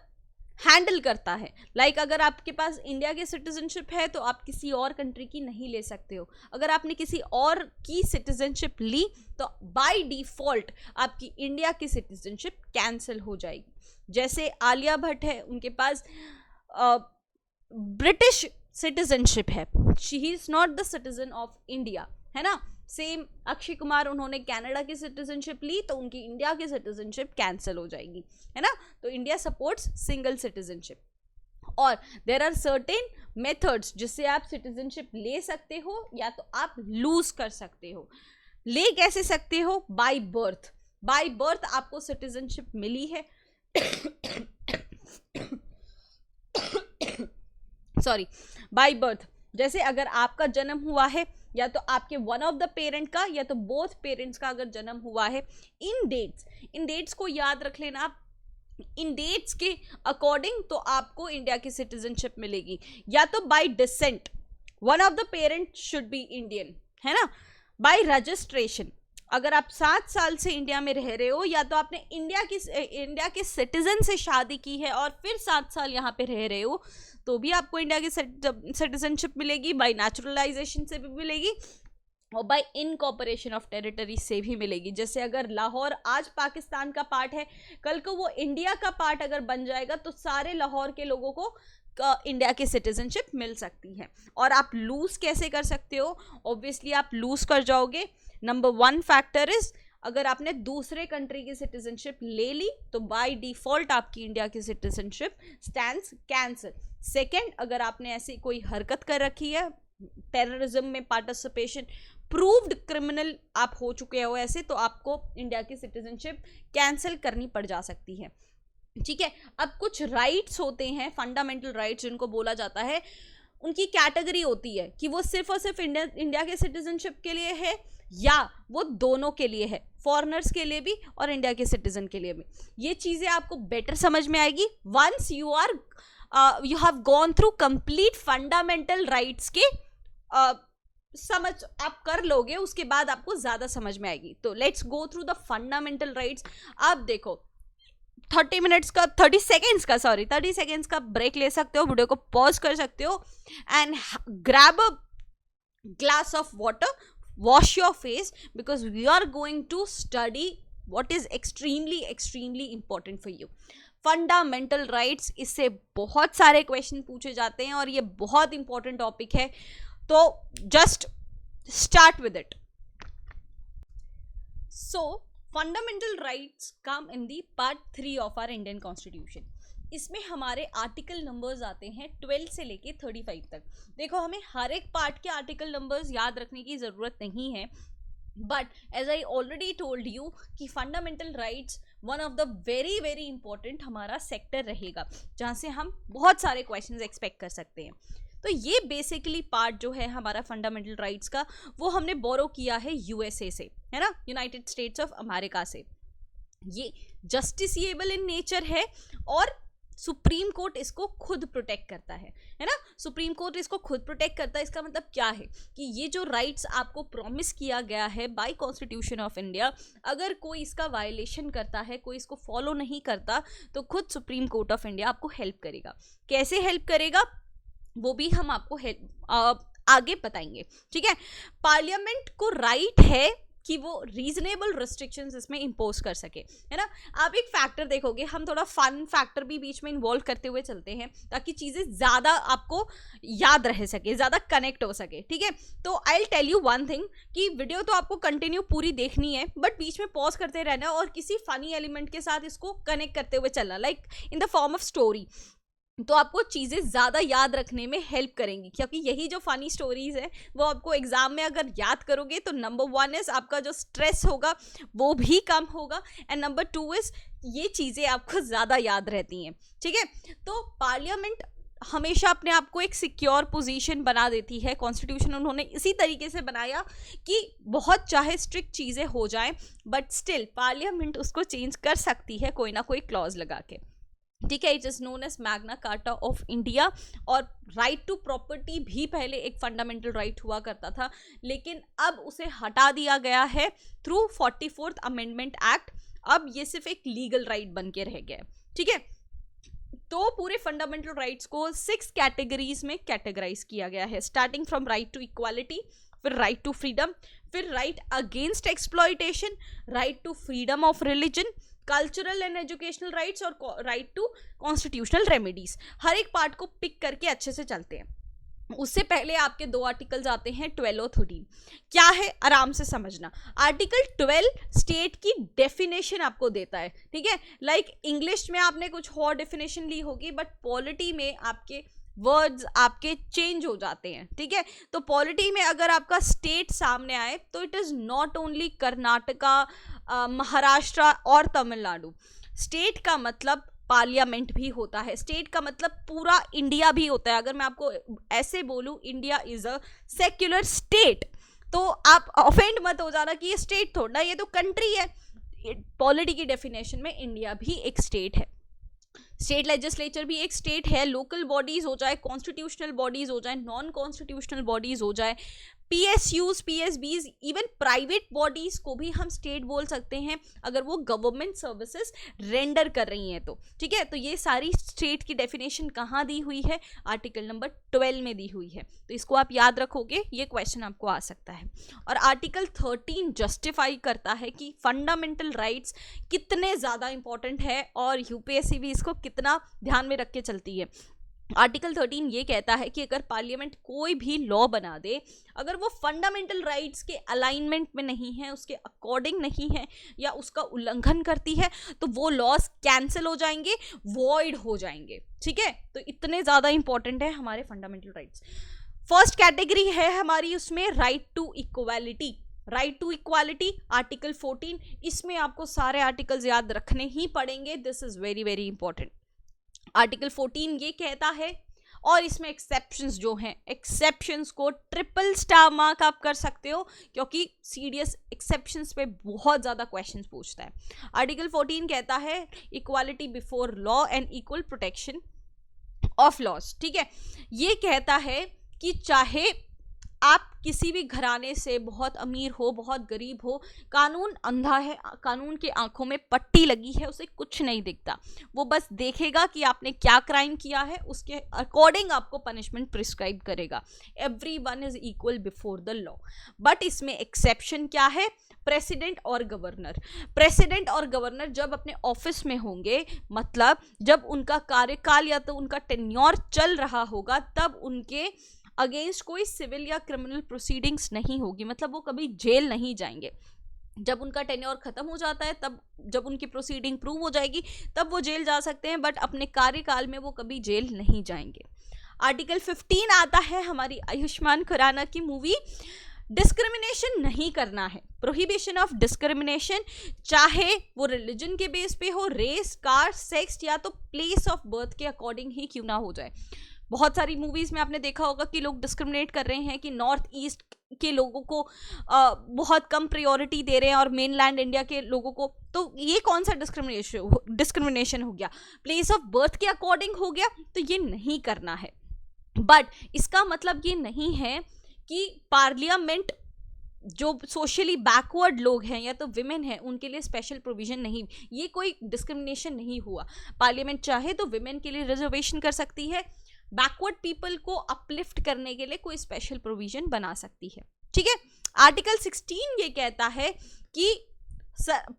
हैंडल करता है। लाइक अगर आपके पास इंडिया की सिटीजनशिप है तो आप किसी और कंट्री की नहीं ले सकते हो। अगर आपने किसी और की सिटीजनशिप ली तो बाय डिफॉल्ट आपकी इंडिया की सिटीजनशिप कैंसिल हो जाएगी। जैसे आलिया भट्ट है, उनके पास ब्रिटिश सिटीजनशिप है, she is not the citizen of India, है ना? सेम अक्षय कुमार, उन्होंने कनाडा की सिटीजनशिप ली तो उनकी इंडिया की सिटीजनशिप कैंसिल हो जाएगी, है ना? तो इंडिया सपोर्ट्स सिंगल सिटीजनशिप। और देयर आर सर्टेन मेथड्स जिससे आप सिटीजनशिप ले सकते हो या तो आप लूज कर सकते हो। ले कैसे सकते हो? By birth. बाय बर्थ आपको सिटीजनशिप मिली है सॉरी, बाय बर्थ, जैसे अगर आपका जन्म हुआ है या तो आपके वन ऑफ द पेरेंट का या तो बोथ पेरेंट्स का अगर जन्म हुआ है, इन डेट्स को याद रख लेना आप। इन डेट्स के अकॉर्डिंग तो आपको इंडिया की सिटीजनशिप मिलेगी। या तो bye decent, one of the parent should be Indian, है ना? बाय रजिस्ट्रेशन, अगर आप 7 साल से इंडिया में रह रहे हो या तो आपने इंडिया के सिटीजन से शादी की है और फिर 7 साल यहाँ पे रह रहे हो, तो भी आपको इंडिया की सिटीजनशिप मिलेगी। बाय नेचुरलाइजेशन से भी मिलेगी और बाय इनकॉर्पोरेशन ऑफ टेरिटरी से भी मिलेगी। जैसे अगर लाहौर आज पाकिस्तान का पार्ट है, कल को वो इंडिया का पार्ट अगर बन जाएगा तो सारे लाहौर के लोगों को इंडिया की सिटीजनशिप मिल सकती है। और आप लूज कैसे कर सकते हो? ऑब्वियसली आप लूज कर जाओगे। नंबर 1 फैक्टर इज, अगर आपने दूसरे कंट्री की सिटीजनशिप ले ली तो बाय डिफॉल्ट आपकी इंडिया की सिटीजनशिप स्टैंड्स कैंसिल। सेकंड, अगर आपने ऐसी कोई हरकत कर रखी है, टेररिज्म में पार्टिसिपेशन, प्रूव्ड क्रिमिनल आप हो चुके हो ऐसे, तो आपको इंडिया की सिटीजनशिप कैंसिल करनी पड़ जा सकती है। ठीक है। अब कुछ राइट्स होते हैं, फंडामेंटल राइट्स जिनको बोला जाता है, उनकी कैटेगरी होती है कि वो सिर्फ और सिर्फ इंडिया के सिटीजनशिप के लिए है या वो दोनों के लिए है, फॉरेनर्स के लिए भी और इंडिया के सिटीजन के लिए भी। ये चीज़ें आपको बेटर समझ में आएगी once you have gone through complete fundamental rights के समझ आप कर लोगे, उसके बाद आपको ज़्यादा समझ में आएगी। तो let's go through the fundamental rights. आप देखो 30 सेकेंड्स का ब्रेक ले सकते हो, वीडियो को पॉज कर सकते हो and grab a glass of water, wash your face because we are going to study what is extremely important for you, fundamental rights. इससे बहुत सारे क्वेश्चन पूछे जाते हैं और ये बहुत इंपॉर्टेंट टॉपिक है, तो just start with it. So fundamental rights come in the part 3 of our Indian constitution. इसमें हमारे आर्टिकल नंबर्स आते हैं 12 से लेके 35 तक। देखो, हमें हर एक पार्ट के आर्टिकल नंबर्स याद रखने की ज़रूरत नहीं है, but as I already told you कि fundamental rights one of the very very important हमारा सेक्टर रहेगा, जहाँ से हम बहुत सारे क्वेश्चंस एक्सपेक्ट कर सकते हैं। तो ये बेसिकली पार्ट जो है हमारा फंडामेंटल राइट्स का, वो हमने बोरो किया है यूएसए से, है ना, यूनाइटेड स्टेट्स ऑफ अमेरिका से। ये जस्टिसिएबल इन नेचर है और सुप्रीम कोर्ट इसको खुद प्रोटेक्ट करता है ना। सुप्रीम कोर्ट इसको खुद प्रोटेक्ट करता है। इसका मतलब क्या है कि ये जो राइट्स आपको प्रॉमिस किया गया है बाय कॉन्स्टिट्यूशन ऑफ इंडिया, अगर कोई इसका वायलेशन करता है, कोई इसको फॉलो नहीं करता, तो खुद सुप्रीम कोर्ट ऑफ इंडिया आपको हेल्प करेगा। कैसे हेल्प करेगा? वो भी हम आपको आगे बताएंगे, ठीक है। पार्लियामेंट को राइट है कि वो रीजनेबल रिस्ट्रिक्शंस इसमें इम्पोज कर सके, है ना। आप एक फैक्टर देखोगे, हम थोड़ा फन फैक्टर भी बीच में इन्वॉल्व करते हुए चलते हैं ताकि चीज़ें ज़्यादा आपको याद रह सके, ज़्यादा कनेक्ट हो सके, ठीक है। तो I will tell you one thing कि वीडियो तो आपको कंटिन्यू पूरी देखनी है, बट बीच में पॉज करते रहना और किसी फनी एलिमेंट के साथ इसको कनेक्ट करते हुए चलना, like in the form of story. तो आपको चीज़ें ज़्यादा याद रखने में हेल्प करेंगी, क्योंकि यही जो फनी स्टोरीज है वो आपको एग्जाम में अगर याद करोगे तो नंबर 1 इज आपका जो स्ट्रेस होगा वो भी कम होगा, एंड नंबर 2 इज ये चीज़ें आपको ज़्यादा याद रहती हैं, ठीक है। तो पार्लियामेंट हमेशा अपने आप को एक सिक्योर पोजीशन बना देती है। कॉन्स्टिट्यूशन उन्होंने इसी तरीके से बनाया कि बहुत चाहे स्ट्रिक्ट चीज़ें हो जाएं बट स्टिल पार्लियामेंट उसको चेंज कर सकती है कोई ना कोई क्लॉज लगा के, ठीक है। It is known as Magna Carta of India. और राइट टू प्रॉपर्टी भी पहले एक फंडामेंटल राइट हुआ करता था, लेकिन अब उसे हटा दिया गया है थ्रू 44th अमेंडमेंट एक्ट। अब ये सिर्फ एक लीगल राइट बन के रह गया है, ठीक है। तो पूरे फंडामेंटल राइट्स को 6 कैटेगरीज में कैटेगराइज किया गया है, starting from right to equality, फिर राइट टू फ्रीडम, फिर right against exploitation, right to freedom of religion, cultural and educational rights और राइट टू कॉन्स्टिट्यूशनल रेमेडीज। हर एक पार्ट को पिक करके अच्छे से चलते हैं। उससे पहले आपके 2 आर्टिकल्स आते हैं 12 और 13। क्या है आराम से समझना। आर्टिकल 12 स्टेट की डेफिनेशन आपको देता है, ठीक है। लाइक इंग्लिश में आपने कुछ और डेफिनेशन ली होगी, बट पॉलिटी में आपके वर्ड्स आपके चेंज हो जाते हैं, ठीक है। तो पॉलिटी में अगर आपका स्टेट सामने आए तो it is not only Karnataka, Maharashtra और तमिलनाडु। स्टेट का मतलब पार्लियामेंट भी होता है, स्टेट का मतलब पूरा इंडिया भी होता है। अगर मैं आपको ऐसे बोलूं India is a secular state, तो आप ऑफेंड मत हो जाना कि ये स्टेट थोड़ा, ये तो कंट्री है। पॉलिटी की डेफिनेशन में इंडिया भी एक स्टेट है। स्टेट लेजिस्लेचर भी एक स्टेट है। लोकल बॉडीज हो जाए, कॉन्स्टिट्यूशनल बॉडीज हो जाए, नॉन कॉन्स्टिट्यूशनल बॉडीज हो जाए, PSUs, PSBs, even private bodies को भी हम स्टेट बोल सकते हैं अगर वो गवर्नमेंट सर्विसेज रेंडर कर रही हैं तो, ठीक है। तो ये सारी स्टेट की डेफिनेशन कहाँ दी हुई है, आर्टिकल नंबर 12 में दी हुई है। तो इसको आप याद रखोगे, ये क्वेश्चन आपको आ सकता है। और आर्टिकल 13 जस्टिफाई करता है कि फंडामेंटल राइट्स कितने ज़्यादा इंपॉर्टेंट है और UPSC भी इसको कितना ध्यान में रख के चलती है। आर्टिकल 13 ये कहता है कि अगर पार्लियामेंट कोई भी लॉ बना दे, अगर वो फंडामेंटल राइट्स के अलाइनमेंट में नहीं है, उसके अकॉर्डिंग नहीं है या उसका उल्लंघन करती है, तो वो लॉज कैंसिल हो जाएंगे, वॉइड हो जाएंगे, ठीक है। तो इतने ज़्यादा इंपॉर्टेंट है हमारे फंडामेंटल राइट्स। फर्स्ट कैटेगरी है हमारी उसमें right to equality. Right to equality article 14, इसमें आपको सारे आर्टिकल्स याद रखने ही पड़ेंगे, this is very very important. Article 14 ये कहता है, और इसमें एक्सेप्शंस जो हैं, एक्सेप्शंस को ट्रिपल स्टार मार्क आप कर सकते हो क्योंकि सीरियस एक्सेप्शंस पे बहुत ज़्यादा क्वेश्चंस पूछता है। आर्टिकल 14 कहता है equality before law and equal protection of laws, ठीक है। ये कहता है कि चाहे आप किसी भी घराने से बहुत अमीर हो, बहुत गरीब हो, कानून अंधा है, कानून के आंखों में पट्टी लगी है, उसे कुछ नहीं दिखता, वो बस देखेगा कि आपने क्या क्राइम किया है, उसके अकॉर्डिंग आपको पनिशमेंट प्रिस्क्राइब करेगा। Everyone is equal before the law. But इसमें एक्सेप्शन क्या है, प्रेसिडेंट और गवर्नर। प्रेसिडेंट और गवर्नर जब अपने ऑफिस में होंगे, मतलब जब उनका कार्यकाल या तो उनका टेन्योर चल रहा होगा, तब उनके अगेंस्ट कोई सिविल या क्रिमिनल प्रोसीडिंग्स नहीं होगी, मतलब वो कभी जेल नहीं जाएंगे। जब उनका टेन्योर खत्म हो जाता है, तब जब उनकी प्रोसीडिंग प्रूव हो जाएगी तब वो जेल जा सकते हैं, बट अपने कार्यकाल में वो कभी जेल नहीं जाएंगे। आर्टिकल 15 आता है हमारी आयुष्मान खुराना की मूवी, डिस्क्रिमिनेशन नहीं करना है, प्रोहिबिशन ऑफ डिस्क्रिमिनेशन, चाहे वो रिलीजन के बेस पे हो, रेस, कास्ट, सेक्स या तो प्लेस ऑफ बर्थ के अकॉर्डिंग ही क्यों ना हो जाए। बहुत सारी मूवीज में आपने देखा होगा कि लोग डिस्क्रिमिनेट कर रहे हैं कि नॉर्थ ईस्ट के लोगों को बहुत कम प्रायोरिटी दे रहे हैं और मेनलैंड इंडिया के लोगों को, तो ये कौन सा डिस्क्रिमिनेशन हो गया, प्लेस ऑफ बर्थ के अकॉर्डिंग हो गया, तो ये नहीं करना है। बट इसका मतलब ये नहीं है कि पार्लियामेंट जो सोशली बैकवर्ड लोग हैं या तो विमेन हैं उनके लिए स्पेशल प्रोविजन नहीं, ये कोई डिस्क्रिमिनेशन नहीं हुआ। पार्लियामेंट चाहे तो विमेन के लिए रिजर्वेशन कर सकती है, बैकवर्ड पीपल को अपलिफ्ट करने के लिए कोई स्पेशल प्रोविजन बना सकती है। ठीक है, आर्टिकल 16 ये कहता है कि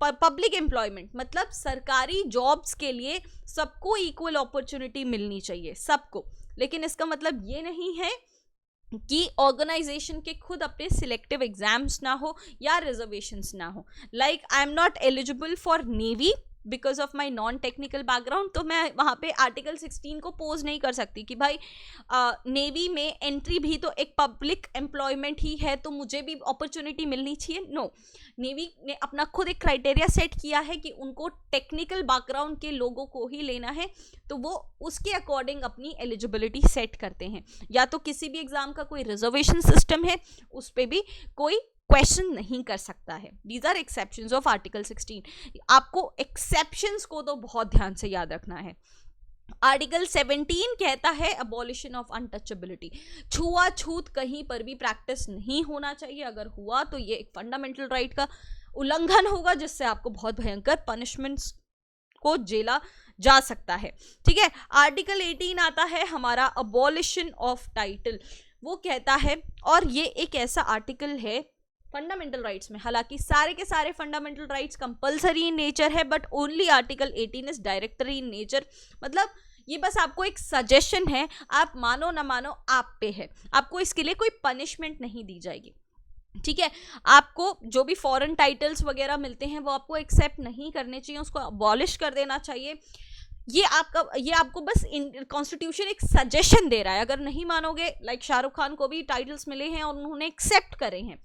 पब्लिक एम्प्लॉयमेंट मतलब सरकारी जॉब्स के लिए सबको इक्वल अपॉर्चुनिटी मिलनी चाहिए, सबको। लेकिन इसका मतलब ये नहीं है कि ऑर्गेनाइजेशन के खुद अपने सिलेक्टिव एग्जाम्स ना हो या रिजर्वेशंस ना हो। Like I am not eligible for navy because of my non technical background, तो मैं वहाँ पे आर्टिकल 16 को पोज नहीं कर सकती कि भाई नेवी में एंट्री भी तो एक पब्लिक एम्प्लॉयमेंट ही है, तो मुझे भी अपॉर्चुनिटी मिलनी चाहिए। नो, नेवी ने अपना खुद एक क्राइटेरिया सेट किया है कि उनको टेक्निकल बैकग्राउंड के लोगों को ही लेना है, तो वो उसके अकॉर्डिंग अपनी एलिजिबिलिटी सेट करते हैं। या तो किसी भी एग्जाम का कोई रिजर्वेशन सिस्टम है, उस पर भी कोई क्वेश्चन नहीं कर सकता है। These are exceptions of article 16। आपको एक्सेप्शंस को तो बहुत ध्यान से याद रखना है। आर्टिकल 17 कहता है अबॉलिशन ऑफ अनटचेबिलिटी, छुआछूत कहीं पर भी प्रैक्टिस नहीं होना चाहिए। अगर हुआ तो ये एक फंडामेंटल राइट का उल्लंघन होगा, जिससे आपको बहुत भयंकर पनिशमेंट्स को झेला जा सकता है। ठीक है, आर्टिकल 18 आता है हमारा अबॉलिशन ऑफ टाइटल। वो कहता है, और ये एक ऐसा आर्टिकल है फंडामेंटल राइट्स में, हालांकि सारे के सारे fundamental rights compulsory in nature है, but only article 18 is directory in nature. मतलब ये बस आपको एक सजेशन है, आप मानो ना मानो आप पे है, आपको इसके लिए कोई पनिशमेंट नहीं दी जाएगी। ठीक है, आपको जो भी फॉरेन टाइटल्स वगैरह मिलते हैं वो आपको एक्सेप्ट नहीं करने चाहिए, उसको अबॉलिश कर देना चाहिए। ये आपको बस कॉन्स्टिट्यूशन एक सजेशन दे रहा है। अगर नहीं मानोगे, लाइक शाहरुख खान को भी टाइटल्स मिले हैं और उन्होंने एक्सेप्ट करे हैं,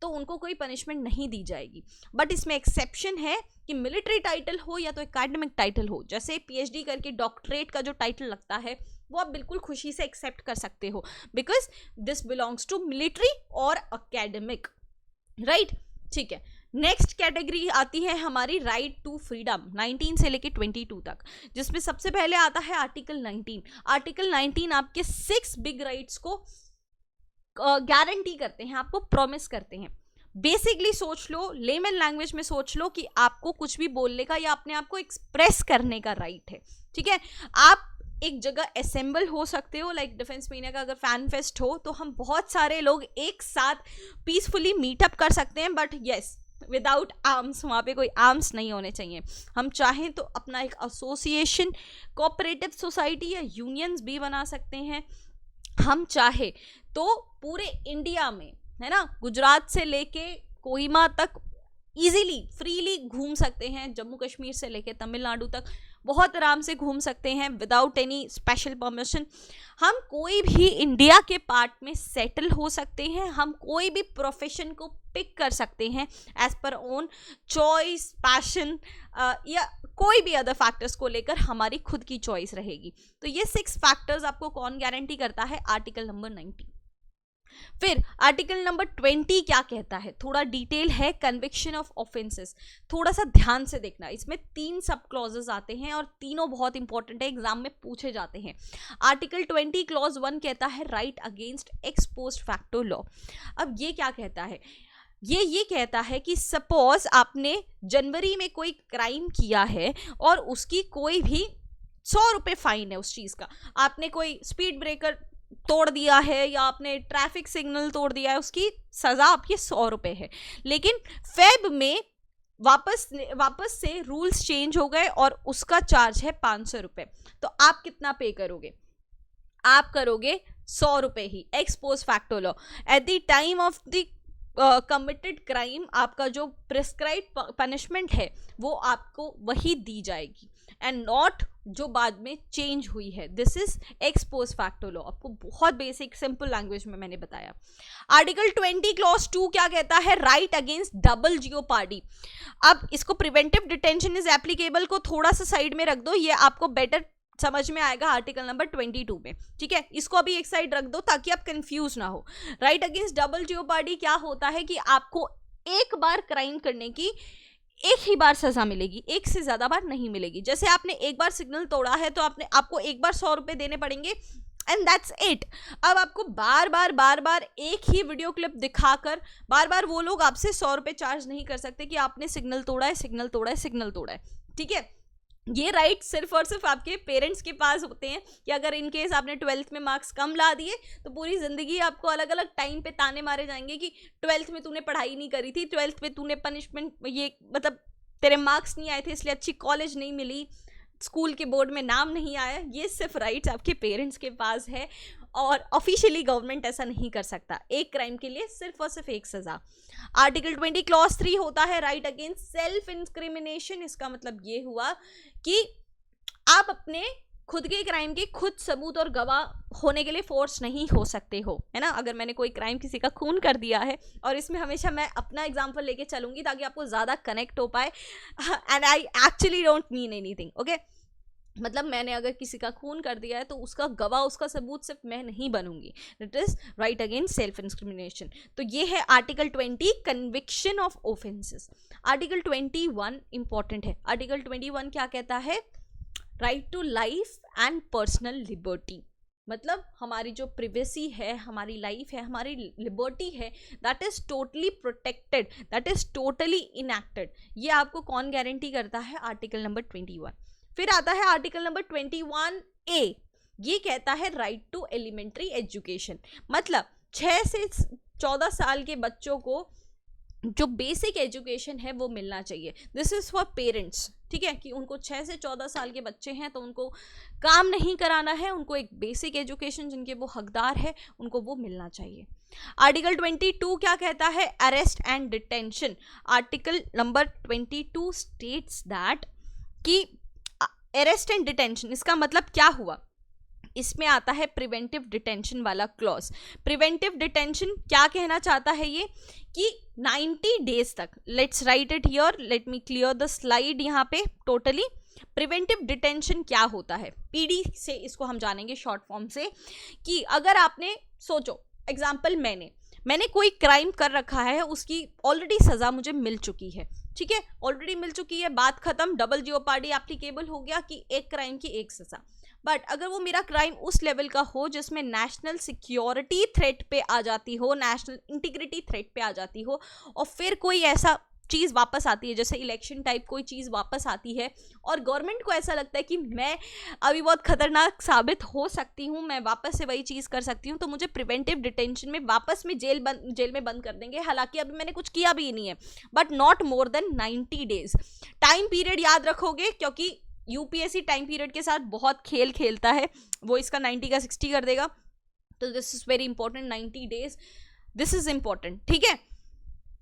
तो उनको कोई पनिशमेंट नहीं दी जाएगी। बट इसमें एक्सेप्शन है कि मिलिट्री टाइटल हो या तो एकेडमिक टाइटल हो, जैसे पीएचडी करके डॉक्टरेट का जो टाइटल लगता है वो आप बिल्कुल खुशी से एक्सेप्ट कर सकते हो, because this belongs to military और एकेडमिक, राइट। ठीक है, नेक्स्ट कैटेगरी आती है हमारी राइट टू फ्रीडम, 19 से लेके 22 तक, जिसमें सबसे पहले आता है आर्टिकल 19। आर्टिकल 19 आपके 6 बिग राइट्स को गारंटी करते हैं, आपको प्रॉमिस करते हैं। बेसिकली सोच लो, लेमन लैंग्वेज में सोच लो कि आपको कुछ भी बोलने का या अपने आप को एक्सप्रेस करने का राइट है। ठीक है, आप एक जगह असेंबल हो सकते हो, लाइक डिफेंस महीने का अगर फैन फेस्ट हो तो हम बहुत सारे लोग एक साथ पीसफुली मीटअप कर सकते हैं, बट यस विदाउट आर्म्स, वहाँ पे कोई आर्म्स नहीं होने चाहिए। हम चाहें तो अपना एक एसोसिएशन, कोऑपरेटिव सोसाइटी या यूनियंस भी बना सकते हैं। हम चाहे तो पूरे इंडिया में, है ना, गुजरात से लेके कोहिमा तक इजीली फ्रीली घूम सकते हैं, जम्मू कश्मीर से लेके तमिलनाडु तक बहुत आराम से घूम सकते हैं विदाउट एनी स्पेशल परमिशन। हम कोई भी इंडिया के पार्ट में सेटल हो सकते हैं, हम कोई भी प्रोफेशन को पिक कर सकते हैं as per own choice, passion या कोई भी अदर फैक्टर्स को लेकर हमारी खुद की चॉइस रहेगी। तो ये 6 फैक्टर्स आपको कौन गारंटी करता है? Article number 19। फिर आर्टिकल नंबर 20 क्या कहता है, थोड़ा डिटेल है, कन्विक्शन ऑफ ऑफेंसेस। थोड़ा सा ध्यान से देखना, इसमें 3 सब क्लॉजेस आते हैं और तीनों बहुत इंपॉर्टेंट है, एग्जाम में पूछे जाते हैं। आर्टिकल 20 क्लॉज 1 कहता है right against x post facto law. अब ये क्या कहता है? ये कहता है कि सपोज आपने जनवरी में कोई क्राइम किया है और उसकी कोई भी 100 रुपये फाइन है उस चीज़ का, आपने कोई स्पीड ब्रेकर तोड़ दिया है या आपने ट्रैफिक सिग्नल तोड़ दिया है, उसकी सज़ा आपकी 100 रुपये है। लेकिन फेब में वापस से रूल्स चेंज हो गए और उसका चार्ज है 500 रुपये, तो आप कितना पे करोगे? आप करोगे 100 रुपये ही, ex post facto law. At the time of the committed crime आपका जो प्रिस्क्राइब पनिशमेंट है वो आपको वही दी जाएगी एंड नॉट जो बाद में चेंज हुई है। This is x post facto law. आपको बहुत बेसिक सिंपल लैंग्वेज में मैंने बताया। आर्टिकल 20 क्लॉज 2 क्या कहता है? Right against double jeopardy. अब इसको प्रिवेंटिव डिटेंशन इज एप्लीकेबल को थोड़ा सा साइड में रख दो, ये आपको बेटर समझ में आएगा आर्टिकल नंबर 22 में। ठीक है, इसको अभी एक साइड रख दो ताकि आप कंफ्यूज ना हो। राइट अगेंस्ट डबल जियोपार्डी क्या होता है कि आपको एक बार क्राइम करने की एक ही बार सजा मिलेगी, एक से ज्यादा बार नहीं मिलेगी। जैसे आपने एक बार सिग्नल तोड़ा है तो आपको एक बार 100 रुपये देने पड़ेंगे एंड दैट्स इट। अब आपको बार बार एक ही वीडियो क्लिप दिखाकर बार वो लोग आपसे 100 रुपये चार्ज नहीं कर सकते कि आपने सिग्नल तोड़ा है। ठीक है, ये राइट सिर्फ और सिर्फ आपके पेरेंट्स के पास होते हैं कि अगर इन केस आपने 12th में मार्क्स कम ला दिए तो पूरी ज़िंदगी आपको अलग अलग टाइम पे ताने मारे जाएंगे कि 12th में तूने पढ़ाई नहीं करी थी, 12th में तूने पनिशमेंट, ये मतलब तेरे मार्क्स नहीं आए थे इसलिए अच्छी कॉलेज नहीं मिली, स्कूल के बोर्ड में नाम नहीं आया। ये सिर्फ राइट्स आपके पेरेंट्स के पास है और ऑफिशियली गवर्नमेंट ऐसा नहीं कर सकता। एक क्राइम के लिए सिर्फ और सिर्फ एक सज़ा। आर्टिकल 20 क्लॉज 3 होता है राइट अगेंस्ट सेल्फ इंक्रिमिनेशन। इसका मतलब ये हुआ कि आप अपने खुद के क्राइम के खुद सबूत और गवाह होने के लिए फोर्स नहीं हो सकते हो, है ना। अगर मैंने कोई क्राइम किसी का खून कर दिया है, और इसमें हमेशा मैं अपना एग्जांपल लेके चलूंगी ताकि आपको ज़्यादा कनेक्ट हो पाए, and I actually don't mean anything, okay. मतलब मैंने अगर किसी का खून कर दिया है तो उसका गवाह, उसका सबूत सिर्फ मैं नहीं बनूंगी। It is right against self incrimination. तो ये है article 20 conviction of offences. Article 21 important है। आर्टिकल 21 क्या कहता है? Right to life and personal liberty. मतलब हमारी जो प्रिवेसी है, हमारी लाइफ है, हमारी लिबर्टी है, that is totally protected, that is totally enacted. ये आपको कौन गारंटी करता है? Article number 21। फिर आता है आर्टिकल नंबर 21A। ये कहता है राइट टू एलिमेंट्री एजुकेशन। मतलब 6 से 14 साल के बच्चों को जो बेसिक एजुकेशन है वो मिलना चाहिए। दिस इज फॉर पेरेंट्स, ठीक है, कि उनको 6 से 14 साल के बच्चे हैं तो उनको काम नहीं कराना है, उनको एक बेसिक एजुकेशन जिनके वो हकदार है उनको वो मिलना चाहिए। आर्टिकल 22 क्या कहता है? Arrest and detention. Article number 22 states that कि अरेस्ट एंड डिटेंशन, इसका मतलब क्या हुआ? इसमें आता है प्रिवेंटिव डिटेंशन वाला क्लॉज। प्रिवेंटिव डिटेंशन क्या कहना चाहता है? ये कि 90 डेज तक, let's write it here, let me clear the slide यहाँ पे टोटली। प्रिवेंटिव डिटेंशन क्या होता है? पीडी से इसको हम जानेंगे शॉर्ट फॉर्म से, कि अगर आपने सोचो एग्जाम्पल, मैंने कोई क्राइम कर रखा है, उसकी ऑलरेडी सज़ा मुझे मिल चुकी है, ठीक है, ऑलरेडी मिल चुकी है, बात खत्म, डबल जेओपार्डी एप्लीकेबल हो गया कि एक क्राइम की एक सज़ा। बट अगर वो मेरा क्राइम उस लेवल का हो जिसमें नेशनल सिक्योरिटी थ्रेट पे आ जाती हो, नेशनल इंटीग्रिटी थ्रेट पे आ जाती हो, और फिर कोई ऐसा चीज़ वापस आती है जैसे इलेक्शन टाइप कोई चीज़ वापस आती है, और गवर्नमेंट को ऐसा लगता है कि मैं अभी बहुत खतरनाक साबित हो सकती हूँ, मैं वापस से वही चीज़ कर सकती हूँ, तो मुझे प्रिवेंटिव डिटेंशन में वापस में जेल में बंद कर देंगे, हालांकि अभी मैंने कुछ किया भी नहीं है, but not more than 90 days. Time period याद रखोगे क्योंकि यूपीएससी टाइम पीरियड के साथ बहुत खेल खेलता है, वो इसका 90 का 60 कर देगा। तो this is very important, 90 days, this is important, ठीक है।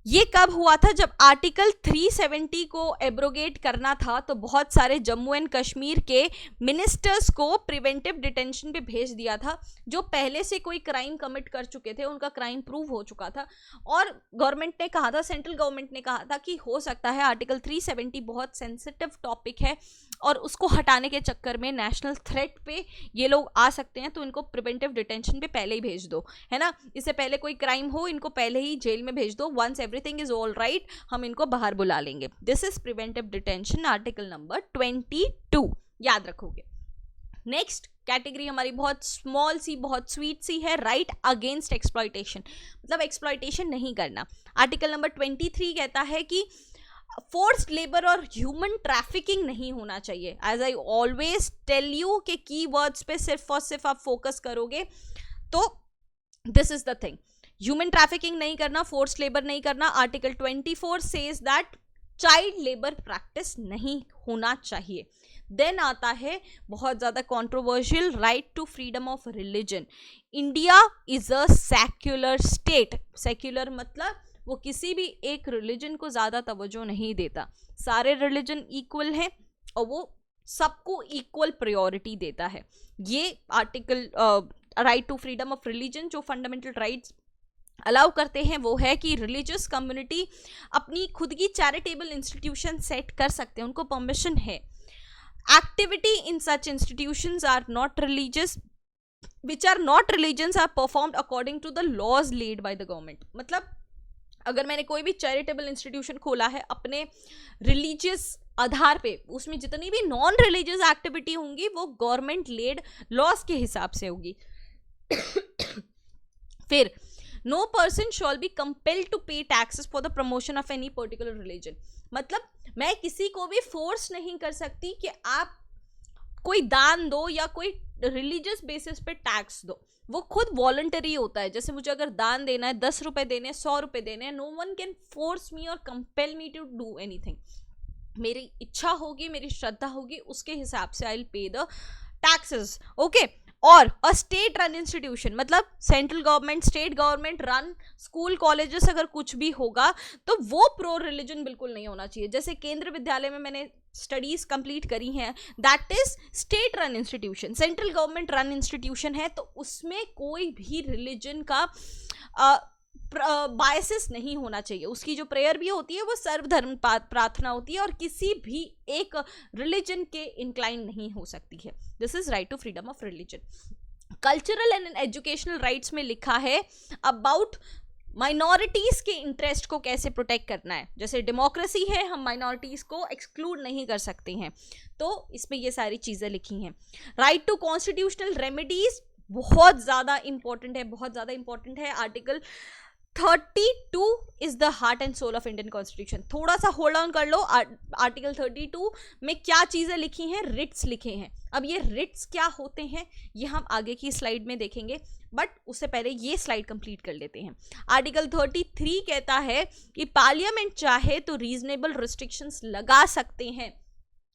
ये कब हुआ था? जब आर्टिकल 370 को एब्रोगेट करना था तो बहुत सारे जम्मू एंड कश्मीर के मिनिस्टर्स को प्रिवेंटिव डिटेंशन पे भेज दिया था, जो पहले से कोई क्राइम कमिट कर चुके थे, उनका क्राइम प्रूव हो चुका था, और गवर्नमेंट ने कहा था, सेंट्रल गवर्नमेंट ने कहा था कि हो सकता है आर्टिकल 370 बहुत सेंसिटिव टॉपिक है और उसको हटाने के चक्कर में नेशनल थ्रेट पे ये लोग आ सकते हैं, तो इनको प्रिवेंटिव डिटेंशन पे पहले ही भेज दो, है ना। इससे पहले कोई क्राइम हो इनको पहले ही जेल में भेज दो, once everything is all right हम इनको बाहर बुला लेंगे। This is preventive detention, article number 22, याद रखोगे। नेक्स्ट कैटेगरी हमारी बहुत स्मॉल सी, बहुत स्वीट सी है, राइट अगेंस्ट एक्सप्लॉयटेशन। मतलब एक्सप्लॉयटेशन नहीं करना। आर्टिकल नंबर 23 कहता है कि फोर्स्ड लेबर और ह्यूमन ट्रैफिकिंग नहीं होना चाहिए। As I always tell you के की वर्ड्स पे सिर्फ और सिर्फ आप फोकस करोगे तो this is the thing, human trafficking नहीं करना, फोर्स्ड लेबर नहीं करना। Article 24 says that child labour practice नहीं होना चाहिए। देन आता है बहुत ज़्यादा controversial, right to freedom of religion. India is a secular state. Secular मतलब वो किसी भी एक रिलीजन को ज़्यादा तवज्जो नहीं देता, सारे रिलीजन इक्वल हैं और वो सबको इक्वल प्रायोरिटी देता है। ये article right to freedom of religion जो फंडामेंटल राइट्स अलाउ करते हैं वो है कि रिलीजियस कम्युनिटी अपनी खुद की चैरिटेबल इंस्टीट्यूशन सेट कर सकते हैं, उनको परमिशन है। Activity in such institutions are not religious, which are not religions are performed according to the laws laid by the government. मतलब अगर मैंने कोई भी चैरिटेबल इंस्टीट्यूशन खोला है अपने रिलीजियस आधार पे, उसमें जितनी भी नॉन रिलीजियस एक्टिविटी होंगी वो गवर्नमेंट लेड लॉज के हिसाब से होगी। फिर no person shall be compelled to pay taxes for the promotion of any particular religion. मतलब मैं किसी को भी फोर्स नहीं कर सकती कि आप कोई दान दो या कोई रिलीजियस बेसिस पे टैक्स दो, वो खुद वॉलंटरी होता है। जैसे मुझे अगर दान देना है, 10 रुपए देने हैं, 100 रुपए देने हैं, no one can force me और compel me to do anything. मेरी इच्छा होगी, मेरी श्रद्धा होगी, उसके हिसाब से I will pay the taxes. Okay. और अ स्टेट रन इंस्टीट्यूशन, मतलब central government, state government run school colleges अगर कुछ भी होगा तो वो प्रो रिलीजन बिल्कुल नहीं होना चाहिए। जैसे केंद्रीय विद्यालय में मैंने स्टडीज कंप्लीट करी हैं, that is state run institution, central government run institution है, तो उसमें कोई भी रिलीजन का बायसेस नहीं होना चाहिए। उसकी जो प्रेयर भी होती है वो सर्वधर्म प्रार्थना होती है और किसी भी एक रिलीजन के इंक्लाइन नहीं हो सकती है। This is right to freedom of religion. Cultural and educational rights में लिखा है अबाउट माइनॉरिटीज के इंटरेस्ट को कैसे प्रोटेक्ट करना है। जैसे डेमोक्रेसी है, हम माइनॉरिटीज को एक्सक्लूड नहीं कर सकते हैं, तो इसमें ये सारी चीजें लिखी हैं। राइट टू कॉन्स्टिट्यूशनल रेमेडीज बहुत ज्यादा इंपॉर्टेंट है, बहुत ज्यादा इंपॉर्टेंट है। Article 32 is the heart and soul of Indian constitution. थोड़ा सा होल्ड ऑन कर लो, आर्टिकल 32 में क्या चीजें लिखी हैं, रिट्स लिखे हैं। अब ये रिट्स क्या होते हैं ये हम आगे की स्लाइड में देखेंगे, बट उससे पहले ये स्लाइड कंप्लीट कर लेते हैं। आर्टिकल 33 कहता है कि पार्लियामेंट चाहे तो रीजनेबल रिस्ट्रिक्शंस लगा सकते हैं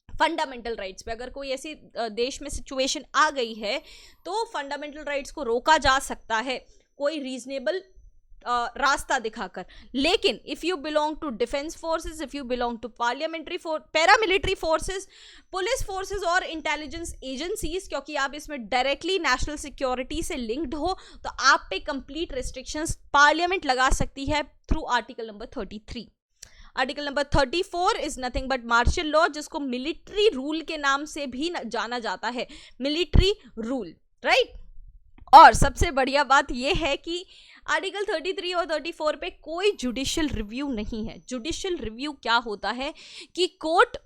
फंडामेंटल राइट्स पे। अगर कोई ऐसी देश में सिचुएशन आ गई है तो फंडामेंटल राइट्स को रोका जा सकता है कोई रीजनेबल रास्ता दिखाकर। लेकिन if you belong to defence forces, if you belong to parliamentary paramilitary forces, police forces और इंटेलिजेंस एजेंसीज, क्योंकि आप इसमें डायरेक्टली नेशनल सिक्योरिटी से लिंक्ड हो, तो आप पे कंप्लीट रिस्ट्रिक्शंस पार्लियामेंट लगा सकती है through article number 33। Article number 34 is nothing but martial law, जिसको मिलिट्री रूल के नाम से भी जाना जाता है, मिलिट्री रूल, राइट। और सबसे बढ़िया बात यह है कि आर्टिकल 33 और 34 पे कोई जुडिशियल रिव्यू नहीं है। जुडिशियल रिव्यू क्या होता है कि कोर्ट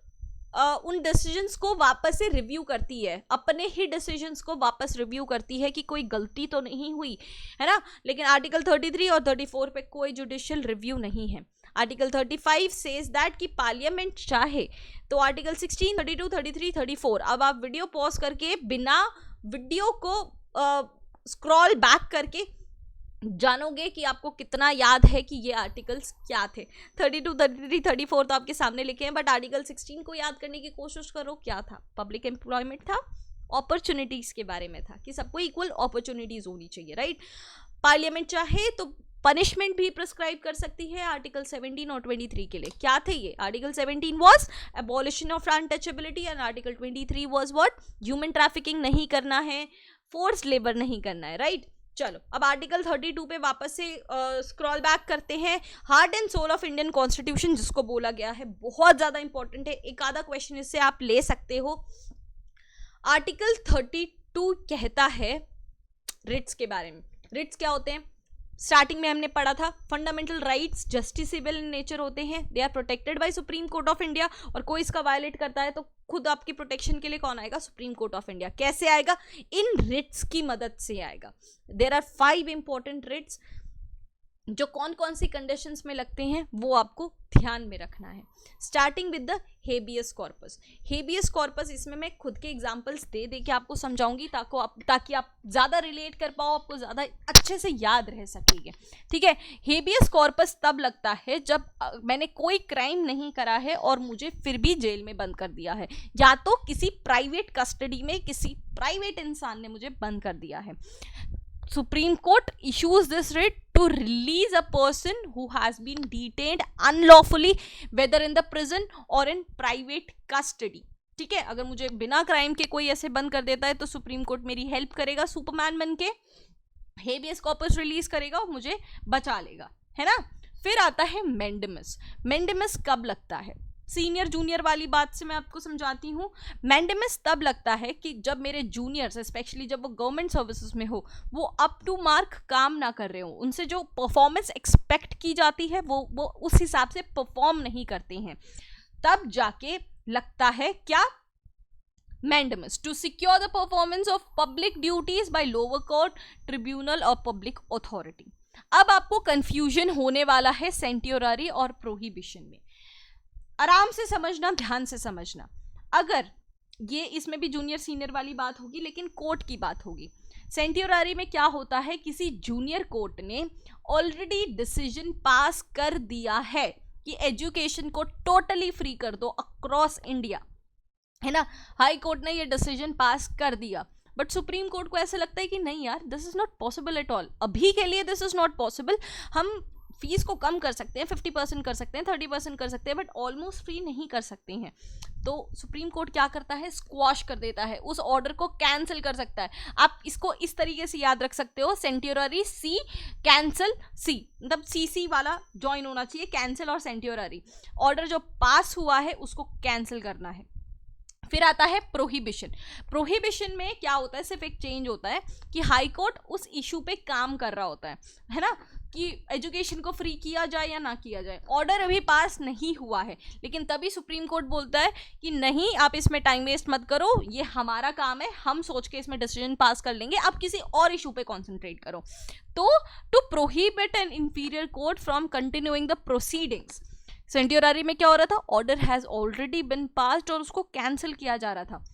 उन डिसीजंस को वापस से रिव्यू करती है, अपने ही डिसीजंस को वापस रिव्यू करती है कि कोई गलती तो नहीं हुई है ना। लेकिन आर्टिकल 33 और 34 पे कोई जुडिशियल रिव्यू नहीं है। आर्टिकल 35 सेज दैट कि पार्लियामेंट चाहे तो आर्टिकल 16, 32, 33, 34, अब आप वीडियो पॉज करके बिना वीडियो को स्क्रॉल बैक करके जानोगे कि आपको कितना याद है कि ये आर्टिकल्स क्या थे। 32, 33, 34 तो आपके सामने लिखे हैं, बट आर्टिकल 16 को याद करने की कोशिश करो। क्या था? पब्लिक एम्प्लॉयमेंट था, अपॉर्चुनिटीज के बारे में था कि सबको इक्वल अपॉर्चुनिटीज होनी चाहिए, राइट। पार्लियामेंट चाहे तो पनिशमेंट भी प्रिस्क्राइब कर सकती है आर्टिकल 17 और 23 के लिए। क्या थे ये? Article 17 was abolition of untouchability and article 23 was what? Human trafficking नहीं करना है, फोर्स लेबर नहीं करना है, राइट। चलो अब आर्टिकल 32 पे वापस से स्क्रॉल बैक करते हैं। Heart and soul of Indian constitution जिसको बोला गया है, बहुत ज्यादा इंपॉर्टेंट है, एक आधा क्वेश्चन इससे आप ले सकते हो। आर्टिकल 32 कहता है रिट्स के बारे में। रिट्स क्या होते हैं? स्टार्टिंग में हमने पढ़ा था, fundamental rights justiciable in nature होते हैं, they are protected by supreme court of India, और कोई इसका वायलेट करता है तो खुद आपकी प्रोटेक्शन के लिए कौन आएगा? Supreme court of India. कैसे आएगा? इन रिट्स की मदद से आएगा। देयर आर 5 इंपॉर्टेंट रिट्स जो कौन कौन सी कंडीशंस में लगते हैं वो आपको ध्यान में रखना है। Starting with the habeas corpus. Habeas corpus इसमें मैं खुद के एग्जांपल्स दे के आपको समझाऊंगी ताकि आप ज़्यादा रिलेट कर पाओ, आपको ज़्यादा अच्छे से याद रह सकेगा, ठीक है। हेबियस कॉर्पस तब लगता है जब मैंने कोई क्राइम नहीं करा है और मुझे फिर भी जेल में बंद कर दिया है, या तो किसी प्राइवेट कस्टडी में किसी प्राइवेट इंसान ने मुझे बंद कर दिया है। Supreme Court issues this writ to release a person who has been detained unlawfully, whether in the prison or in private custody. ठीक है, अगर मुझे बिना क्राइम के कोई ऐसे बंद कर देता है तो सुप्रीम कोर्ट मेरी हेल्प करेगा, सुपरमैन बन के हेबियस कॉर्पस रिलीज करेगा और मुझे बचा लेगा, है ना। फिर आता है मैंडेमस। मैंडेमस कब लगता है? सीनियर जूनियर वाली बात से मैं आपको समझाती हूँ। मैंडेमस तब लगता है कि जब मेरे जूनियर्स, स्पेशली जब वो गवर्नमेंट सर्विसेज में हो, वो अप टू मार्क काम ना कर रहे हो, उनसे जो परफॉर्मेंस एक्सपेक्ट की जाती है वो उस हिसाब से परफॉर्म नहीं करते हैं, तब जाके लगता है क्या? Mandamus. To secure the performance of public duties by lower court, tribunal और पब्लिक अथॉरिटी। अब आपको कंफ्यूजन होने वाला है सेंट्योररी और प्रोहिबिशन में। आराम से समझना, ध्यान से समझना। अगर ये इसमें भी जूनियर सीनियर वाली बात होगी, लेकिन कोर्ट की बात होगी। सेंट्योररी में क्या होता है, किसी जूनियर कोर्ट ने ऑलरेडी डिसीजन पास कर दिया है कि एजुकेशन को टोटली फ्री कर दो अक्रॉस इंडिया, है ना। हाई कोर्ट ने ये डिसीजन पास कर दिया, बट सुप्रीम कोर्ट को ऐसा लगता है कि नहीं यार, this is not possible at all, अभी के लिए दिस इज नॉट पॉसिबल। हम फीस को कम कर सकते हैं, 50% कर सकते हैं, 30% कर सकते हैं, बट ऑलमोस्ट फ्री नहीं कर सकते हैं। तो सुप्रीम कोर्ट क्या करता है, स्क्वॉश कर देता है, उस ऑर्डर को कैंसिल कर सकता है। आप इसको इस तरीके से याद रख सकते हो, सेंट्योररी सी, कैंसिल सी, मतलब सी वाला ज्वाइन होना चाहिए, कैंसिल और सेंट्योररी। ऑर्डर जो पास हुआ है उसको कैंसिल करना है। फिर आता है प्रोहिबिशन। प्रोहिबिशन में क्या होता है, सिर्फ एक चेंज होता है कि हाई कोर्ट उस इशू पे काम कर रहा होता है ना, कि एजुकेशन को फ्री किया जाए या ना किया जाए। ऑर्डर अभी पास नहीं हुआ है, लेकिन तभी सुप्रीम कोर्ट बोलता है कि नहीं, आप इसमें टाइम वेस्ट मत करो, ये हमारा काम है, हम सोच के इसमें डिसीजन पास कर लेंगे, आप किसी और इशू पे कॉन्सेंट्रेट करो। तो to prohibit an inferior court from continuing the proceedings, certiorari में क्या हो रहा था, order has already been passed और उसको कैंसिल किया जा रहा था,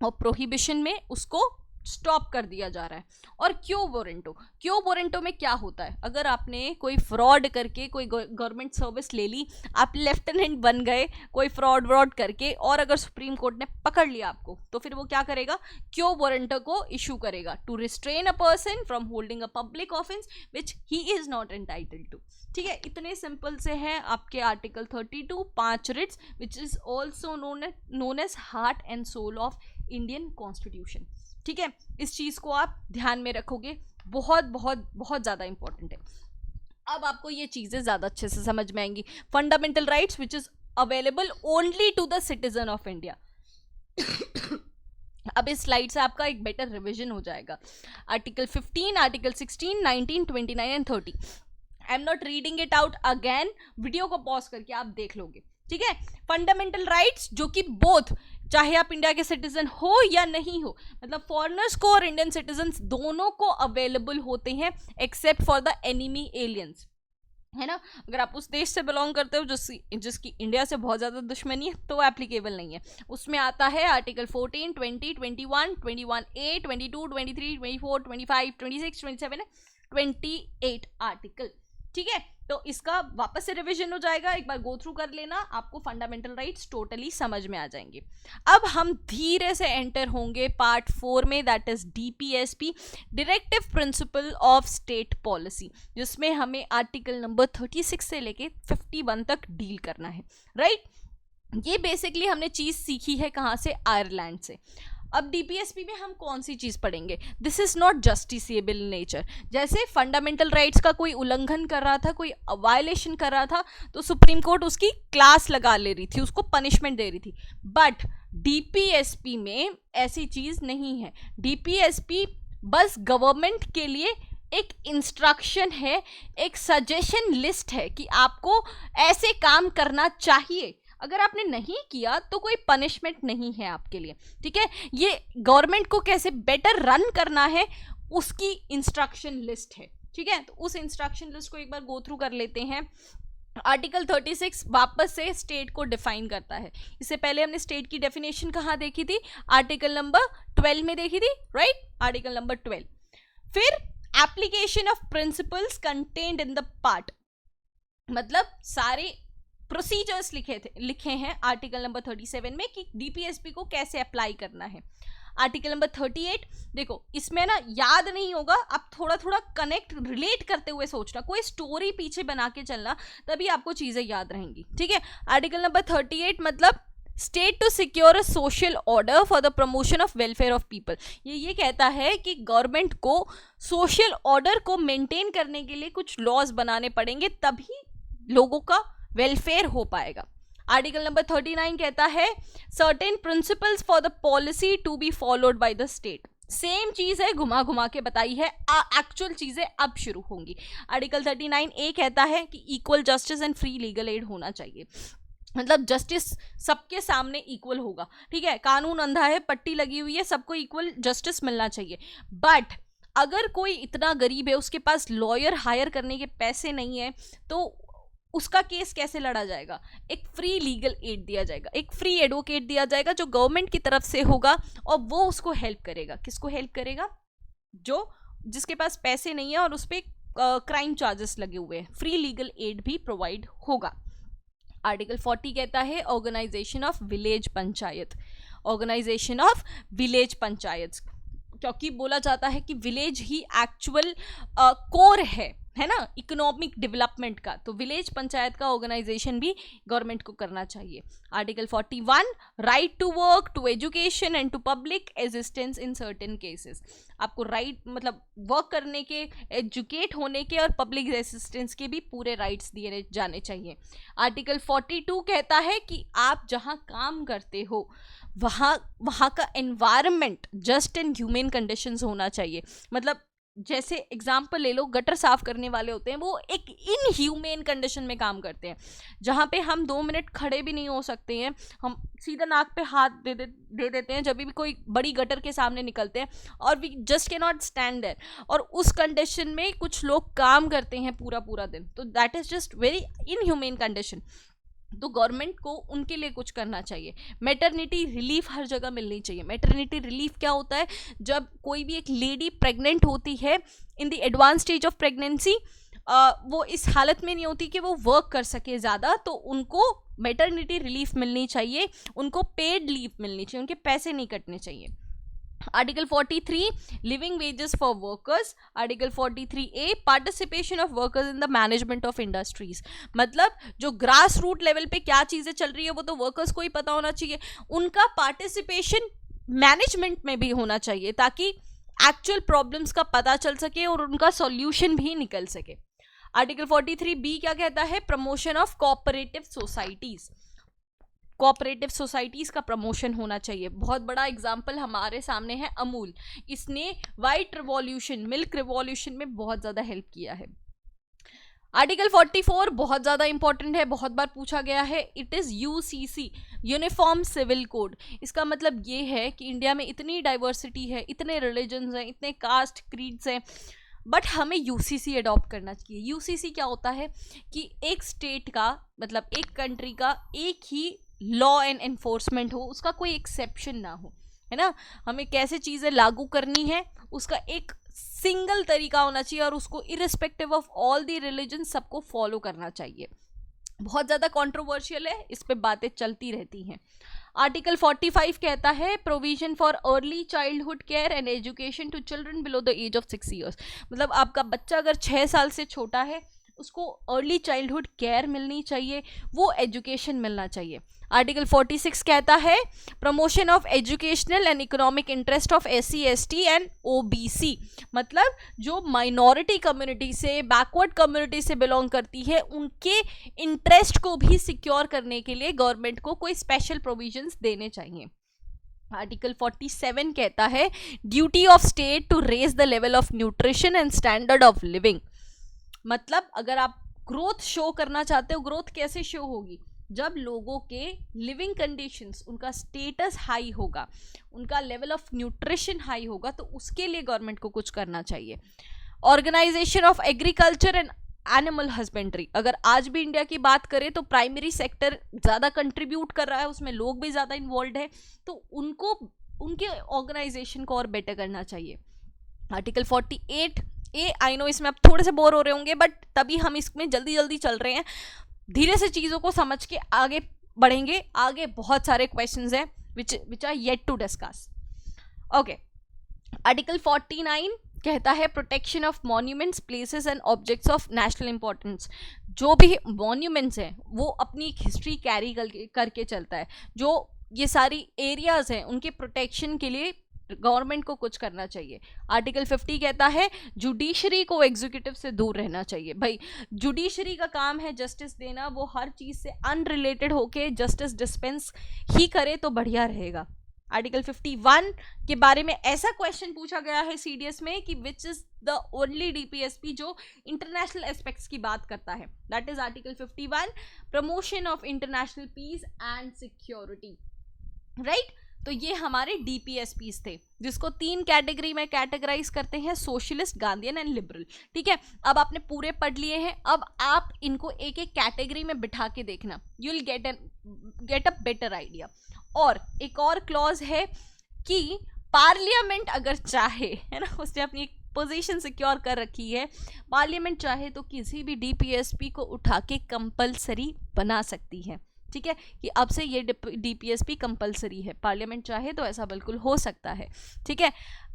और प्रोहिबिशन में उसको स्टॉप कर दिया जा रहा है। और क्यो वारंटो, क्यो वारंटो में क्या होता है, अगर आपने कोई फ्रॉड करके कोई गवर्नमेंट सर्विस ले ली, आप लेफ्टिनेंट बन गए कोई फ्रॉड करके, और अगर सुप्रीम कोर्ट ने पकड़ लिया आपको, तो फिर वो क्या करेगा, क्यो वारंटो को इशू करेगा, to restrain a person from holding a public offence which he is not entitled to. ठीक है, इतने सिंपल से हैं आपके article 32, 5 writs, which is also known as heart and soul of Indian constitution. ठीक है, इस चीज को आप ध्यान में रखोगे, बहुत बहुत बहुत ज्यादा इंपॉर्टेंट है। अब आपको ये चीजें ज्यादा अच्छे से समझ में आएंगी। Fundamental rights which is available only to the citizen of India. अब इस स्लाइड से आपका एक बेटर रिवीजन हो जाएगा। Article 15, article 16, 19, 29 and 30। I am not reading it out again, video को पॉज करके आप देख लोगे। ठीक है, फंडामेंटल राइट्स जो कि बोथ, चाहे आप इंडिया के सिटीजन हो या नहीं हो, मतलब फॉरेनर्स को और इंडियन सिटीजन्स दोनों को अवेलेबल होते हैं, accept for the enemy aliens, है ना। अगर आप उस देश से बिलोंग करते हो जिसकी इंडिया से बहुत ज़्यादा दुश्मनी है, तो एप्लीकेबल नहीं है। उसमें आता है आर्टिकल 14, 20, 21, 21A, 22, 23, 24, 25, 26, 27, 28 आर्टिकल। ठीक है, तो इसका वापस से रिवीजन हो जाएगा, एक बार गो थ्रू कर लेना, आपको फंडामेंटल राइट्स टोटली समझ में आ जाएंगे। अब हम धीरे से एंटर होंगे पार्ट 4 में, that is DPSP, directive principle of state policy, जिसमें हमें आर्टिकल नंबर 36 से लेके 51 तक डील करना है, राइट। ये बेसिकली हमने चीज सीखी है कहाँ से, आयरलैंड से। अब DPSP में हम कौन सी चीज पढ़ेंगे, this is not justiciable nature. जैसे फंडामेंटल राइट्स का कोई उल्लंघन कर रहा था, कोई वायलेशन कर रहा था, तो सुप्रीम कोर्ट उसकी क्लास लगा ले रही थी, उसको पनिशमेंट दे रही थी। बट DPSP में ऐसी चीज नहीं है। DPSP बस गवर्नमेंट के लिए एक इंस्ट्रक्शन है, एक सजेशन लिस्ट है कि आपको ऐसे काम करना चाहिए, अगर आपने नहीं किया तो कोई पनिशमेंट नहीं है आपके लिए। ठीक है, ये गवर्नमेंट को कैसे बेटर रन करना है उसकी इंस्ट्रक्शन लिस्ट है। ठीक है, तो उस इंस्ट्रक्शन लिस्ट को एक बार गो थ्रू कर लेते हैं। आर्टिकल 36 वापस से स्टेट को डिफाइन करता है। इससे पहले हमने स्टेट की डेफिनेशन कहाँ देखी थी, आर्टिकल नंबर 12 में देखी थी, राइट, आर्टिकल नंबर 12। फिर application of principles contained in the part, मतलब सारे प्रोसीजर्स लिखे हैं आर्टिकल नंबर 37 में कि DPSP को कैसे अप्लाई करना है। आर्टिकल नंबर 38, देखो इसमें ना याद नहीं होगा, आप थोड़ा थोड़ा कनेक्ट रिलेट करते हुए सोचना, कोई स्टोरी पीछे बना के चलना, तभी आपको चीजें याद रहेंगी। ठीक है, आर्टिकल नंबर 38 मतलब state to secure a social order for the promotion of welfare of people. ये कहता है कि गवर्नमेंट को सोशल ऑर्डर को मेंटेन करने के लिए कुछ लॉज बनाने पड़ेंगे, तभी लोगों का वेलफेयर हो पाएगा। आर्टिकल नंबर 39 कहता है certain principles for the policy to be followed by the state. Same चीज है, घुमा घुमा के बताई है, एक्चुअल चीजें अब शुरू होंगी। आर्टिकल 39A कहता है कि equal justice and free legal add होना चाहिए, मतलब जस्टिस सबके सामने इक्वल होगा। ठीक है, कानून अंधा है, पट्टी लगी हुई है, सबको इक्वल जस्टिस मिलना चाहिए। बट अगर कोई इतना गरीब है, उसके पास लॉयर हायर करने के पैसे नहीं है, तो उसका केस कैसे लड़ा जाएगा? एक फ्री लीगल एड दिया जाएगा, एक फ्री एडवोकेट दिया जाएगा जो गवर्नमेंट की तरफ से होगा, और वो उसको हेल्प करेगा। किसको हेल्प करेगा? जिसके पास पैसे नहीं है और उस पर क्राइम चार्जेस लगे हुए हैं, फ्री लीगल एड भी प्रोवाइड होगा। आर्टिकल 40 कहता है organisation of village panchayat. Organisation of village panchayat, क्योंकि बोला जाता है कि विलेज ही एक्चुअल कोर है ना इकोनॉमिक डेवलपमेंट का, तो विलेज पंचायत का ऑर्गेनाइजेशन भी गवर्नमेंट को करना चाहिए। Article 41 right to work, to education and to public assistance in certain cases. आपको राइट मतलब वर्क करने के, एजुकेट होने के और पब्लिक असिस्टेंस के भी पूरे राइट्स दिए जाने चाहिए। आर्टिकल 42 कहता है कि आप जहाँ काम करते हो वहाँ का environment just and human conditions होना चाहिए। मतलब जैसे एग्जाम्पल ले लो, गटर साफ करने वाले होते हैं, वो एक इनह्यूमेन कंडीशन में काम करते हैं, जहाँ पे हम 2 मिनट खड़े भी नहीं हो सकते हैं, हम सीधा नाक पे हाथ दे देते हैं जब भी कोई बड़ी गटर के सामने निकलते हैं, और we just can not stand there, और उस कंडीशन में कुछ लोग काम करते हैं पूरा दिन, तो that is just very inhumane condition. तो गवर्नमेंट को उनके लिए कुछ करना चाहिए। मैटरनिटी रिलीफ हर जगह मिलनी चाहिए। मैटरनिटी रिलीफ क्या होता है? जब कोई भी एक लेडी प्रेग्नेंट होती है, in the advance stage of pregnancy, वो इस हालत में नहीं होती कि वो वर्क कर सके ज़्यादा, तो उनको मैटरनिटी रिलीफ मिलनी चाहिए, उनको पेड लीव मिलनी चाहिए, उनके पैसे नहीं कटने चाहिए। Article 43 living wages for workers. Article 43A participation of workers in the management of industries. मतलब जो ग्रास रूट लेवल पे क्या चीज़ें चल रही है वो तो वर्कर्स को ही पता होना चाहिए, उनका पार्टिसिपेशन मैनेजमेंट में भी होना चाहिए, ताकि एक्चुअल प्रॉब्लम्स का पता चल सके और उनका सॉल्यूशन भी निकल सके। आर्टिकल 43B क्या कहता है? Promotion of cooperative societies. Cooperative societies का प्रमोशन होना चाहिए। बहुत बड़ा एग्जाम्पल हमारे सामने है अमूल, इसने वाइट रिवॉल्यूशन, मिल्क रिवॉल्यूशन में बहुत ज़्यादा हेल्प किया है। आर्टिकल 44 बहुत ज़्यादा इंपॉर्टेंट है, बहुत बार पूछा गया है। It is UCC, uniform civil code. इसका मतलब ये है कि इंडिया में इतनी डाइवर्सिटी है, इतने रिलीजन्स हैं, इतने कास्ट क्रीड्स हैं, बट हमें यूसीसी अडॉप्ट करना चाहिए। यूसीसी क्या होता है कि एक स्टेट का, मतलब एक कंट्री का एक ही लॉ एंड एनफोर्समेंट हो, उसका कोई एक्सेप्शन ना हो, है ना। हमें कैसे चीज़ें लागू करनी है उसका एक सिंगल तरीका होना चाहिए, और उसको irrespective of all the religion सबको फॉलो करना चाहिए। बहुत ज़्यादा कंट्रोवर्शियल है, इस पे बातें चलती रहती हैं। आर्टिकल 45 कहता है provision for early childhood care and education to children below the age of 6 years. मतलब आपका बच्चा अगर 6 साल से छोटा है, उसको अर्ली चाइल्डहुड केयर मिलनी चाहिए, वो एजुकेशन मिलना चाहिए। आर्टिकल 46 कहता है promotion of educational and economic interest of SC ST and OBC। मतलब जो माइनॉरिटी कम्युनिटी से, बैकवर्ड कम्युनिटी से बिलोंग करती है, उनके इंटरेस्ट को भी सिक्योर करने के लिए गवर्नमेंट को कोई स्पेशल प्रोविजंस देने चाहिए। आर्टिकल 47 कहता है duty of state to raise the level of nutrition and standard of living. मतलब अगर आप ग्रोथ शो करना चाहते हो, ग्रोथ कैसे शो होगी? जब लोगों के लिविंग कंडीशंस, उनका स्टेटस हाई होगा, उनका लेवल ऑफ न्यूट्रिशन हाई होगा, तो उसके लिए गवर्नमेंट को कुछ करना चाहिए। Organisation of agriculture and animal husbandry. अगर आज भी इंडिया की बात करें तो प्राइमरी सेक्टर ज़्यादा कंट्रीब्यूट कर रहा है, उसमें लोग भी ज़्यादा इन्वॉल्व है, तो उनको उनके ऑर्गेनाइजेशन को और बेटर करना चाहिए। आर्टिकल 48A, आई नो इसमें आप थोड़े से बोर हो रहे होंगे, बट तभी हम इसमें जल्दी जल्दी चल रहे हैं, धीरे से चीज़ों को समझ के आगे बढ़ेंगे। आगे बहुत सारे क्वेश्चंस हैं which are yet to discuss. Okay, article 49 कहता है protection of monuments, places and objects of national importance. जो भी मॉन्यूमेंट्स हैं वो अपनी एक हिस्ट्री कैरी करके चलता है। जो ये सारी एरियाज हैं उनके प्रोटेक्शन के लिए गवर्नमेंट को कुछ करना चाहिए। आर्टिकल 50 कहता है जुडिशरी को एग्जीक्यूटिव से दूर रहना चाहिए। भाई जुडिशरी का काम है जस्टिस देना, वो हर चीज़ से अनरिलेटेड होके जस्टिस डिस्पेंस ही करे तो बढ़िया रहेगा। आर्टिकल 51 के बारे में ऐसा क्वेश्चन पूछा गया है CDS में कि which is the only DPSP जो इंटरनेशनल एस्पेक्ट्स की बात करता है। That is article 51 promotion of international peace and security, right. तो ये हमारे डीपीएसपीस थे, जिसको 3 कैटेगरी में कैटेगराइज करते हैं, सोशलिस्ट, गांधीयन एंड लिबरल। ठीक है, अब आपने पूरे पढ़ लिए हैं, अब आप इनको एक एक कैटेगरी में बिठा के देखना, you will get a better idea. और एक और क्लॉज है कि पार्लियामेंट अगर चाहे, है ना, उसने अपनी पोजीशन सिक्योर कर रखी है, पार्लियामेंट चाहे तो किसी भी डीपीएसपी को उठा के कंपलसरी बना सकती है। ठीक है, कि अब से ये डीपीएसपी कंपलसरी है, पार्लियामेंट चाहे तो ऐसा बिल्कुल हो सकता है। ठीक है,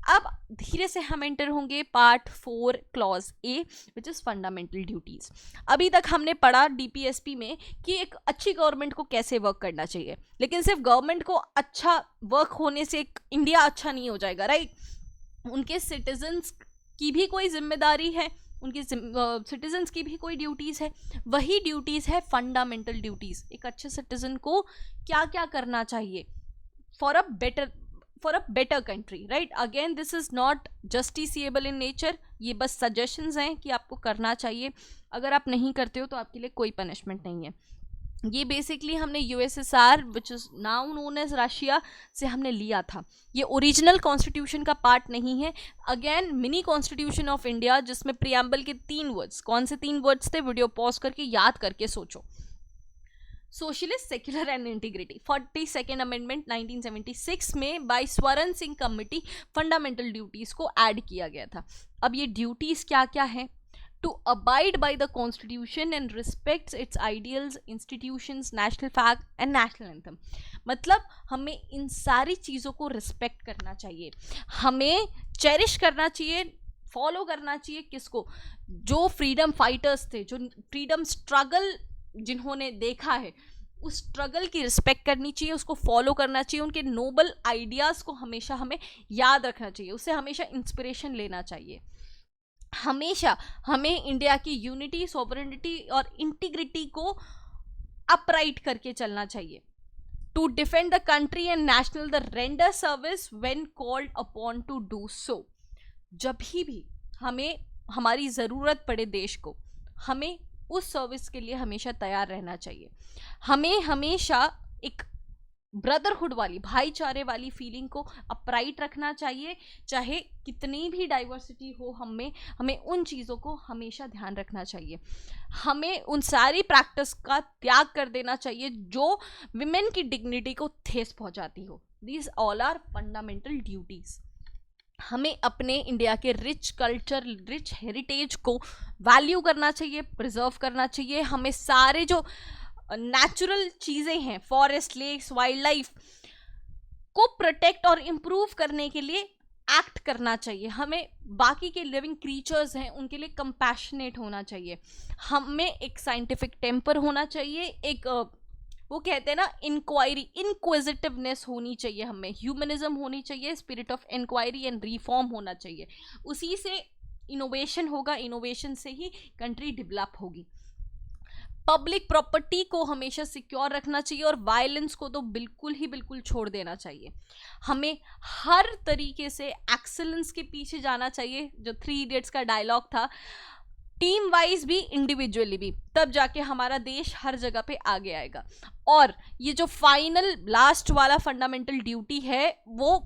अब धीरे से हम एंटर होंगे part 4 clause A, which is fundamental duties. अभी तक हमने पढ़ा डीपीएसपी में कि एक अच्छी गवर्नमेंट को कैसे वर्क करना चाहिए, लेकिन सिर्फ गवर्नमेंट को अच्छा वर्क होने से इंडिया अच्छा नहीं हो जाएगा, राइट। उनके सिटीजन्स की भी कोई जिम्मेदारी है, उनके सिटीजन्स की भी कोई ड्यूटीज़ है, वही ड्यूटीज़ है फंडामेंटल ड्यूटीज़। एक अच्छे सिटीजन को क्या क्या करना चाहिए for a better country, right. Again this is not justiciable in nature, ये बस सजेशंस हैं कि आपको करना चाहिए, अगर आप नहीं करते हो तो आपके लिए कोई पनिशमेंट नहीं है। ये बेसिकली हमने USSR which is now known as Russia से हमने लिया था, ये ओरिजिनल कॉन्स्टिट्यूशन का पार्ट नहीं है। Again mini constitution of India, जिसमें प्रियम्बल के 3 वर्ड्स, कौन से 3 वर्ड्स थे, वीडियो पॉज करके याद करके सोचो। Socialist, secular and integrity. 42nd amendment 1976 में by Swaran Singh committee fundamental duties को ऐड किया गया था। अब ये ड्यूटीज़ क्या क्या है? To abide by the constitution and respects its ideals, institutions, national flag and national anthem। मतलब हमें इन सारी चीज़ों को रिस्पेक्ट करना चाहिए, हमें चेरिश करना चाहिए, फॉलो करना चाहिए। किसको? जो फ्रीडम फाइटर्स थे, जो फ्रीडम स्ट्रगल जिन्होंने देखा है, उस स्ट्रगल की रिस्पेक्ट करनी चाहिए, उसको फॉलो करना चाहिए, उनके नोबल आइडियाज़ को हमेशा हमें याद रखना चाहिए, उससे हमेशा इंस्पिरेशन लेना चाहिए। हमेशा हमें इंडिया की यूनिटी, सॉवरेनिटी और इंटीग्रिटी को अपराइट करके चलना चाहिए। To defend the country and national the render service when called upon to do so. जब भी हमें हमारी ज़रूरत पड़े देश को, हमें उस सर्विस के लिए हमेशा तैयार रहना चाहिए। हमें हमेशा एक ब्रदरहुड वाली, भाईचारे वाली फीलिंग को अपराइट रखना चाहिए, चाहे कितनी भी डाइवर्सिटी हो हमें उन चीज़ों को हमेशा ध्यान रखना चाहिए। हमें उन सारी प्रैक्टिस का त्याग कर देना चाहिए जो विमेन की डिग्निटी को ठेस पहुंचाती हो। These all are fundamental duties. हमें अपने इंडिया के रिच कल्चर, रिच हेरिटेज को वैल्यू करना चाहिए, प्रिजर्व करना चाहिए। हमें सारे जो नेचुरल चीज़ें हैं, फॉरेस्ट, लेक्स, वाइल्ड लाइफ को प्रोटेक्ट और इम्प्रूव करने के लिए एक्ट करना चाहिए। हमें बाकी के लिविंग क्रीचर्स हैं उनके लिए कंपैशनेट होना चाहिए। हमें एक साइंटिफिक टेम्पर होना चाहिए, एक वो कहते हैं ना इंक्वायरी, इनक्विजिटिवनेस होनी चाहिए, हमें ह्यूमनिज्म होनी चाहिए, spirit of inquiry and reform होना चाहिए। उसी से इनोवेशन होगा, इनोवेशन से ही कंट्री डेवलप होगी। पब्लिक प्रॉपर्टी को हमेशा सिक्योर रखना चाहिए और वायलेंस को तो बिल्कुल छोड़ देना चाहिए। हमें हर तरीके से एक्सेलेंस के पीछे जाना चाहिए, जो 3 इडियट्स का डायलॉग था, टीम वाइज भी, इंडिविजुअली भी, तब जाके हमारा देश हर जगह पे आगे आएगा। और ये जो फाइनल लास्ट वाला फंडामेंटल ड्यूटी है वो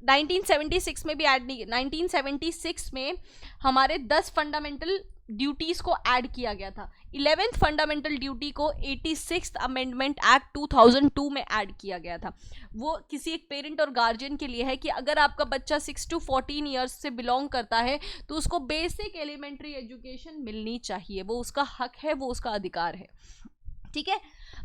1976 में भी ऐड नहीं, 1976 में हमारे 10 फंडामेंटल ड्यूटीज़ को ऐड किया गया था। 11th फंडामेंटल ड्यूटी को 86th अमेंडमेंट एक्ट 2002 में ऐड किया गया था। वो किसी एक पेरेंट और गार्जियन के लिए है कि अगर आपका बच्चा 6 to 14 ईयर्स से बिलोंग करता है तो उसको बेसिक एलिमेंट्री एजुकेशन मिलनी चाहिए, वो उसका हक है, वो उसका अधिकार है। ठीक है,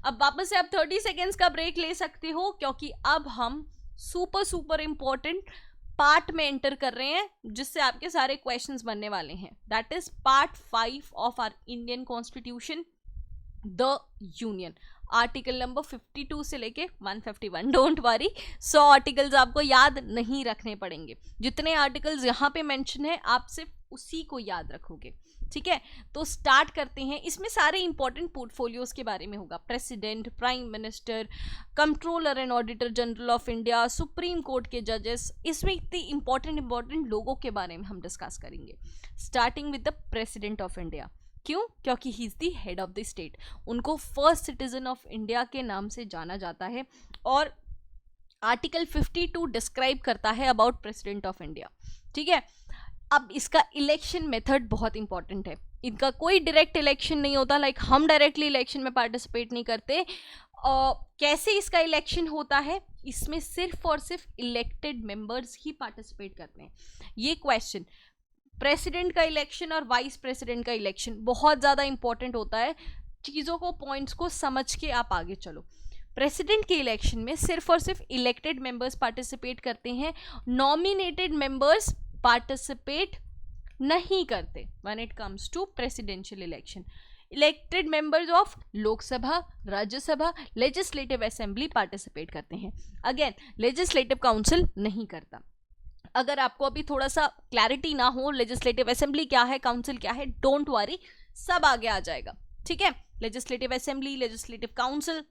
अब वापस से आप 30 सेकेंड्स का ब्रेक ले सकते हो, क्योंकि अब हम सुपर इम्पोर्टेंट पार्ट में एंटर कर रहे हैं जिससे आपके सारे क्वेश्चंस बनने वाले हैं। That is part 5 of our Indian constitution, the union. Article number 52 से लेके 151। डोंट वरी, 100 आर्टिकल्स आपको याद नहीं रखने पड़ेंगे। जितने आर्टिकल्स यहाँ पे मेंशन है आप सिर्फ उसी को याद रखोगे। ठीक है, तो स्टार्ट करते हैं। इसमें सारे इंपॉर्टेंट पोर्टफोलियोज के बारे में होगा, president, prime minister, controller and auditor general of India, supreme court के जजेस, इसमें इतने इंपॉर्टेंट लोगों के बारे में हम डिस्कस करेंगे। Starting with the president of India. क्यों? क्योंकि he is the head of the state, उनको फर्स्ट सिटीजन ऑफ इंडिया के नाम से जाना जाता है। और आर्टिकल 52 डिस्क्राइब करता है अबाउट प्रेसिडेंट ऑफ इंडिया, ठीक है। अब इसका इलेक्शन मेथड बहुत इंपॉर्टेंट है, इनका कोई डायरेक्ट इलेक्शन नहीं होता, लाइक हम डायरेक्टली इलेक्शन में पार्टिसिपेट नहीं करते। कैसे इसका इलेक्शन होता है, इसमें सिर्फ और सिर्फ इलेक्टेड मेंबर्स ही पार्टिसिपेट करते हैं। ये क्वेश्चन प्रेसिडेंट का इलेक्शन और वाइस प्रेसिडेंट का इलेक्शन बहुत ज़्यादा इंपॉर्टेंट होता है, चीज़ों को पॉइंट्स को समझ के आप आगे चलो। प्रेसिडेंट के इलेक्शन में सिर्फ और सिर्फ इलेक्टेड मेंबर्स पार्टिसिपेट करते हैं, नॉमिनेटेड मेंबर्स पार्टिसिपेट नहीं करते when it comes to presidential election. Elected members of Lok Sabha, Rajya Sabha, legislative assembly participate करते हैं। अगेन लेजिस्लेटिव काउंसिल नहीं करता। अगर आपको अभी थोड़ा सा क्लैरिटी ना हो लेजिस्लेटिव असेंबली क्या है, काउंसिल क्या है, डोंट वरी, सब आगे आ जाएगा, ठीक है। Legislative assembly, legislative council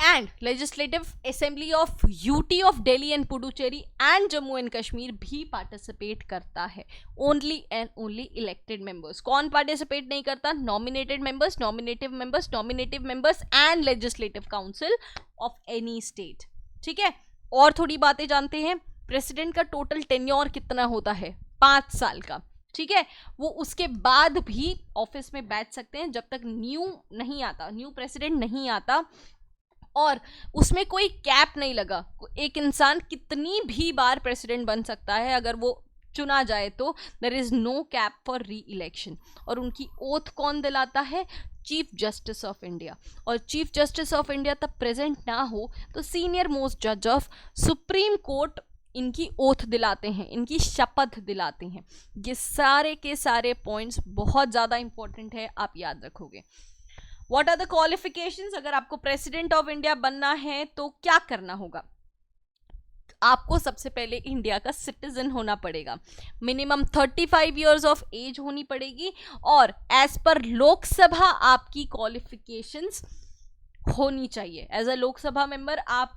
and legislative assembly of UT of Delhi and Puducherry and Jammu and Kashmir भी पार्टिसिपेट करता है। Only and only elected members. कौन पार्टिसिपेट नहीं करता? Nominated members, nominative members, nominative members and legislative council of any state, ठीक है। और थोड़ी बातें जानते हैं। प्रेसिडेंट का टोटल टेन्योर कितना होता है? 5 साल का, ठीक है। वो उसके बाद भी ऑफिस में बैठ सकते हैं जब तक न्यू प्रेसिडेंट नहीं आता, और उसमें कोई कैप नहीं लगा। एक इंसान कितनी भी बार प्रेसिडेंट बन सकता है अगर वो चुना जाए तो। There is no cap for re election. और उनकी ओथ कौन दिलाता है? Chief justice of India. और चीफ जस्टिस ऑफ इंडिया तब प्रेजेंट ना हो तो सीनियर मोस्ट जज ऑफ सुप्रीम कोर्ट इनकी ओथ दिलाते हैं, इनकी शपथ दिलाते हैं। ये सारे के सारे पॉइंट्स बहुत ज़्यादा इंपॉर्टेंट है, आप याद रखोगे। What are the qualifications? अगर आपको प्रेसिडेंट ऑफ इंडिया बनना है तो क्या करना होगा? आपको सबसे पहले इंडिया का सिटीजन होना पड़ेगा, मिनिमम 35 ईयर्स ऑफ एज होनी पड़ेगी, और एज पर लोकसभा आपकी क्वालिफिकेशंस होनी चाहिए। एज अ लोकसभा मेंबर आप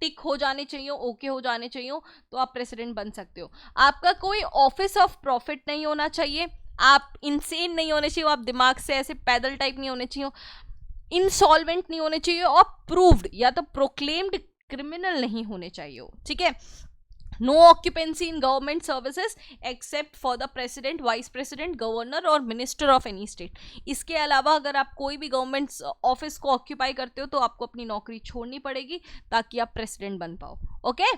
टिक हो जाने चाहिए, ओके हो जाने चाहिए, तो आप प्रेसिडेंट बन सकते हो। आपका कोई ऑफिस ऑफ प्रॉफिट नहीं होना चाहिए, आप इंसेन नहीं होने चाहिए, आप दिमाग से ऐसे पैदल टाइप नहीं होने चाहिए, इंसॉल्वेंट नहीं होने चाहिए, और प्रूव्ड या तो प्रोक्लेम्ड क्रिमिनल नहीं होने चाहिए, ठीक है। No occupancy in government services except for the president, vice president, governor और मिनिस्टर ऑफ एनी स्टेट। इसके अलावा अगर आप कोई भी गवर्नमेंट ऑफिस को ऑक्यूपाई करते हो तो आपको अपनी नौकरी छोड़नी पड़ेगी ताकि आप प्रेसिडेंट बन पाओ। ओके,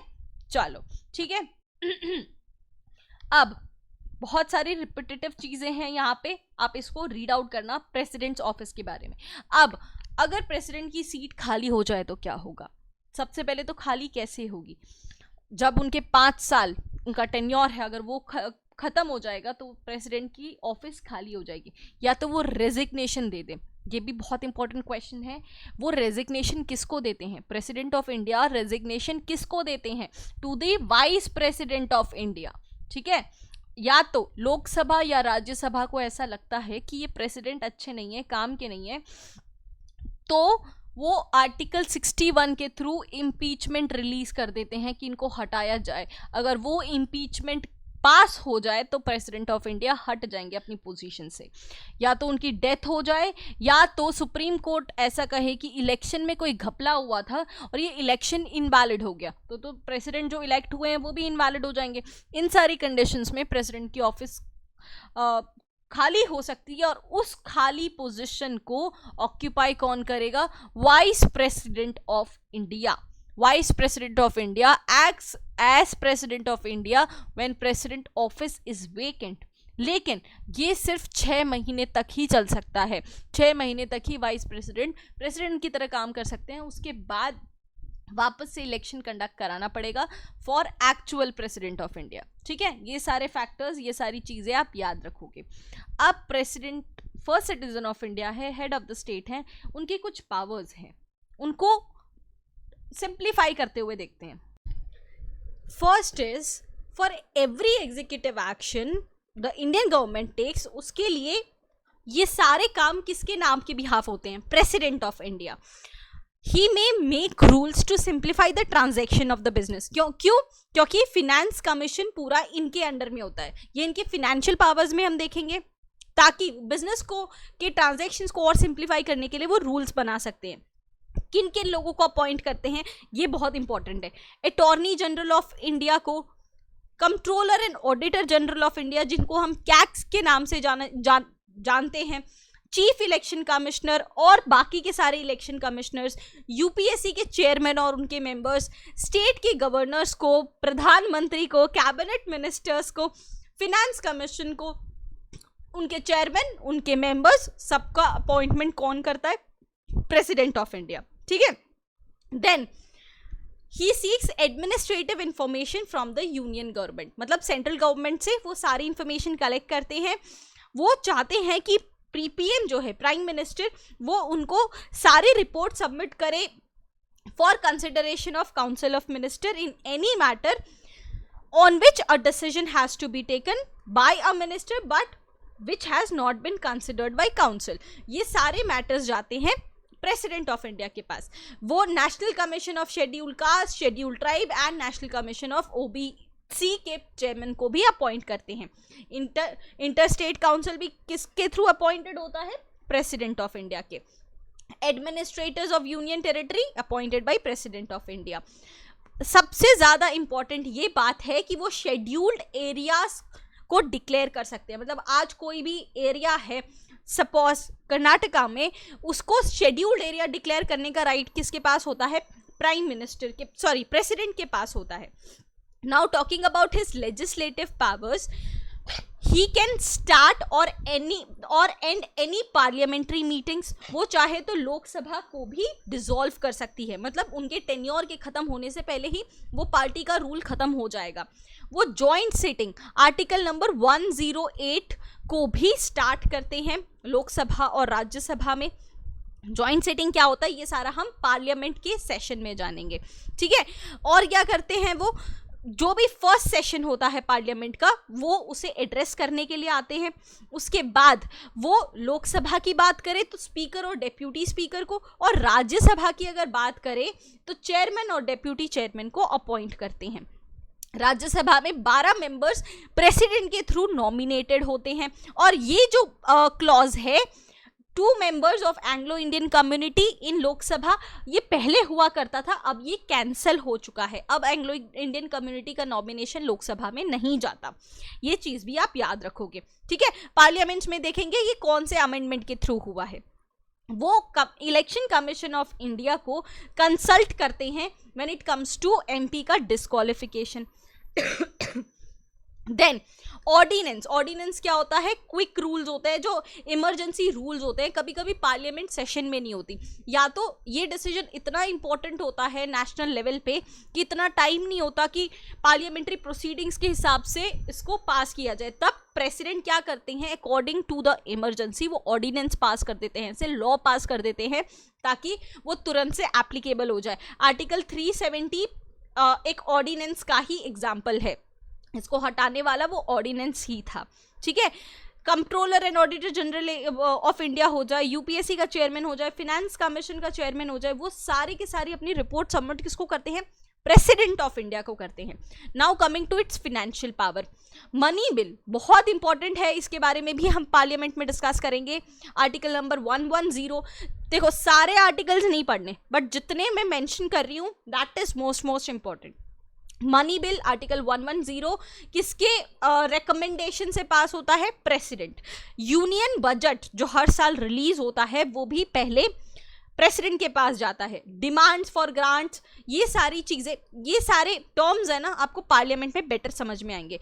चलो ठीक है। अब बहुत सारी रिपीटेटिव चीजें हैं यहाँ पे, आप इसको रीड आउट करना प्रेसिडेंट्स ऑफिस के बारे में। अब अगर प्रेसिडेंट की सीट खाली हो जाए तो क्या होगा? सबसे पहले तो खाली कैसे होगी? जब उनके 5 साल उनका टेन्योर है, अगर वो खत्म हो जाएगा तो प्रेसिडेंट की ऑफिस खाली हो जाएगी, या तो वो रेजिग्नेशन दे दें। ये भी बहुत इंपॉर्टेंट क्वेश्चन है। वो रेजिग्नेशन किसको देते हैं? प्रेसिडेंट ऑफ इंडिया रेजिग्नेशन किसको देते हैं? To the vice president of India, ठीक है। या तो लोकसभा या राज्यसभा को ऐसा लगता है कि ये प्रेसिडेंट अच्छे नहीं है, काम के नहीं है, तो वो आर्टिकल 61 के थ्रू इम्पीचमेंट रिलीज कर देते हैं कि इनको हटाया जाए। अगर वो इम्पीचमेंट पास हो जाए तो प्रेसिडेंट ऑफ इंडिया हट जाएंगे अपनी पोजीशन से, या तो उनकी डेथ हो जाए, या तो सुप्रीम कोर्ट ऐसा कहे कि इलेक्शन में कोई घपला हुआ था और ये इलेक्शन इनवैलिड हो गया, तो प्रेसिडेंट जो इलेक्ट हुए हैं वो भी इनवैलिड हो जाएंगे। इन सारी कंडीशंस में प्रेसिडेंट की ऑफिस खाली हो सकती है, और उस खाली पोजीशन को ऑक्यूपाई कौन करेगा? Vice president of India. Vice president of India acts as president of India when president office is vacant। लेकिन ये सिर्फ 6 महीने तक ही चल सकता है। 6 महीने तक ही वाइस प्रेसिडेंट की तरह काम कर सकते हैं। उसके बाद वापस से इलेक्शन कंडक्ट कराना पड़ेगा for actual president of India, ठीक है। ये सारे फैक्टर्स, ये सारी चीज़ें आप याद रखोगे। अब president first citizen of India है, हेड ऑफ द स्टेट है, उनकी कुछ पावर्स हैं, उनको सिंप्लीफाई करते हुए देखते हैं। First is for every executive action the Indian government takes, उसके लिए ये सारे काम किसके नाम के बिहाफ होते हैं? President of India. He may make rules to simplify the transaction of the business. क्यों? क्योंकि फिनेंस कमीशन पूरा इनके अंडर में होता है। ये इनके फिनेंशियल पावर्स में हम देखेंगे, ताकि बिजनेस को के ट्रांजेक्शन्स को और सिंप्लीफाई करने के लिए वो रूल्स बना सकते हैं। किन किन लोगों को अपॉइंट करते हैं, ये बहुत इंपॉर्टेंट है। अटॉर्नी जनरल ऑफ इंडिया को, controller and auditor general of India जिनको हम कैक्स के नाम से जानते हैं, चीफ इलेक्शन कमिश्नर और बाकी के सारे इलेक्शन कमिश्नर्स, यूपीएससी के चेयरमैन और उनके मेंबर्स, स्टेट के गवर्नर्स को, प्रधानमंत्री को, कैबिनेट मिनिस्टर्स को, फिनेंस कमीशन को, उनके चेयरमैन, उनके मेंबर्स, सबका अपॉइंटमेंट कौन करता है? प्रेसिडेंट ऑफ इंडिया, ठीक है। Then he seeks administrative information from the union government, मतलब सेंट्रल गवर्नमेंट से वो सारी इंफॉर्मेशन कलेक्ट करते हैं। वो चाहते हैं कि पीएम जो है, प्राइम मिनिस्टर, वो उनको सारी रिपोर्ट सबमिट करे for consideration of council of minister in any matter on which a decision has to be taken by a minister but which has not been considered by council. ये सारे matters जाते हैं president of India के पास। वो national commission of scheduled caste, scheduled tribe and national commission of OBC के chairman को भी appoint करते हैं। इंटर स्टेट काउंसिल भी किसके थ्रू अपॉइंटेड होता है? प्रेसिडेंट ऑफ इंडिया के। Administrators of union territory appointed by president of India. सबसे ज्यादा इंपॉर्टेंट ये बात है कि वो शेड्यूल्ड एरियाज को डिक्लेयर कर सकते हैं। मतलब आज कोई भी एरिया है, सपोज कर्नाटका में, उसको शेड्यूल्ड एरिया डिक्लेयर करने का राइट किसके पास होता है? प्राइम मिनिस्टर के, सॉरी, प्रेसिडेंट के पास होता है। Now talking about his legislative powers, he can start or end any parliamentary meetings। वो चाहे तो लोकसभा को भी डिसॉल्व कर सकती है, मतलब उनके टेन्योर के खत्म होने से पहले ही वो पार्टी का रूल खत्म हो जाएगा। वो जॉइंट सिटिंग आर्टिकल नंबर 108 को भी स्टार्ट करते हैं लोकसभा और राज्यसभा में। जॉइंट सिटिंग क्या होता है, ये सारा हम पार्लियामेंट के सेशन में जानेंगे, ठीक है। और क्या करते हैं, वो जो भी फर्स्ट सेशन होता है पार्लियामेंट का, वो उसे एड्रेस करने के लिए आते हैं। उसके बाद वो लोकसभा की बात करें तो स्पीकर और डेप्यूटी स्पीकर को, और राज्यसभा की अगर बात करें तो चेयरमैन और डेप्यूटी चेयरमैन को अपॉइंट करते हैं। राज्यसभा में 12 मेंबर्स प्रेसिडेंट के थ्रू नॉमिनेटेड होते हैं। और ये जो क्लॉज है, 2 members of Anglo Indian community in Lok Sabha, ये पहले हुआ करता था, अब ये कैंसिल हो चुका है। अब एंग्लो इंडियन कम्युनिटी का नॉमिनेशन लोकसभा में नहीं जाता। ये चीज भी आप याद रखोगे, ठीक है। पार्लियामेंट में देखेंगे ये कौन से अमेंडमेंट के थ्रू हुआ है। वो इलेक्शन कमीशन ऑफ इंडिया को कंसल्ट करते हैं when it comes to MP का डिस्क्वालिफिकेशन। देन ऑर्डिनेंस क्या होता है? क्विक रूल्स होते हैं, जो इमरजेंसी रूल्स होते हैं, कभी कभी पार्लियामेंट सेशन में नहीं होती, या तो ये डिसीजन इतना इंपॉर्टेंट होता है नेशनल लेवल पे कि इतना टाइम नहीं होता कि पार्लियामेंट्री प्रोसीडिंग्स के हिसाब से इसको पास किया जाए। तब प्रेसिडेंट क्या करते हैं, अकॉर्डिंग टू द इमरजेंसी वो ऑर्डिनेंस पास कर देते हैं, लॉ पास कर देते हैं, ताकि वो तुरंत से एप्लीकेबल हो जाए। आर्टिकल 370 एक ऑर्डिनेंस का ही एग्जाम्पल है, इसको हटाने वाला वो ऑर्डिनेंस ही था, ठीक है। Controller and auditor general of India हो जाए, यूपीएससी का चेयरमैन हो जाए, फिनेंस कमीशन का चेयरमैन हो जाए, वो सारे के सारी अपनी रिपोर्ट सबमिट किसको करते हैं? प्रेसिडेंट ऑफ इंडिया को करते हैं। Now coming to its financial power, money bill बहुत इंपॉर्टेंट है, इसके बारे में भी हम पार्लियामेंट में डिस्कस करेंगे। आर्टिकल नंबर 110, देखो सारे आर्टिकल्स नहीं पढ़ने, बट जितने मैं मेंशन कर रही हूँ that is most important. Money bill article 110 किसके रिकमेंडेशन से पास होता है? प्रेसिडेंट। यूनियन बजट जो हर साल रिलीज होता है वो भी पहले प्रेसिडेंट के पास जाता है। डिमांड्स फॉर ग्रांट्स, ये सारी चीजें, ये सारे टर्म्स है ना, आपको पार्लियामेंट में बेटर समझ में आएंगे।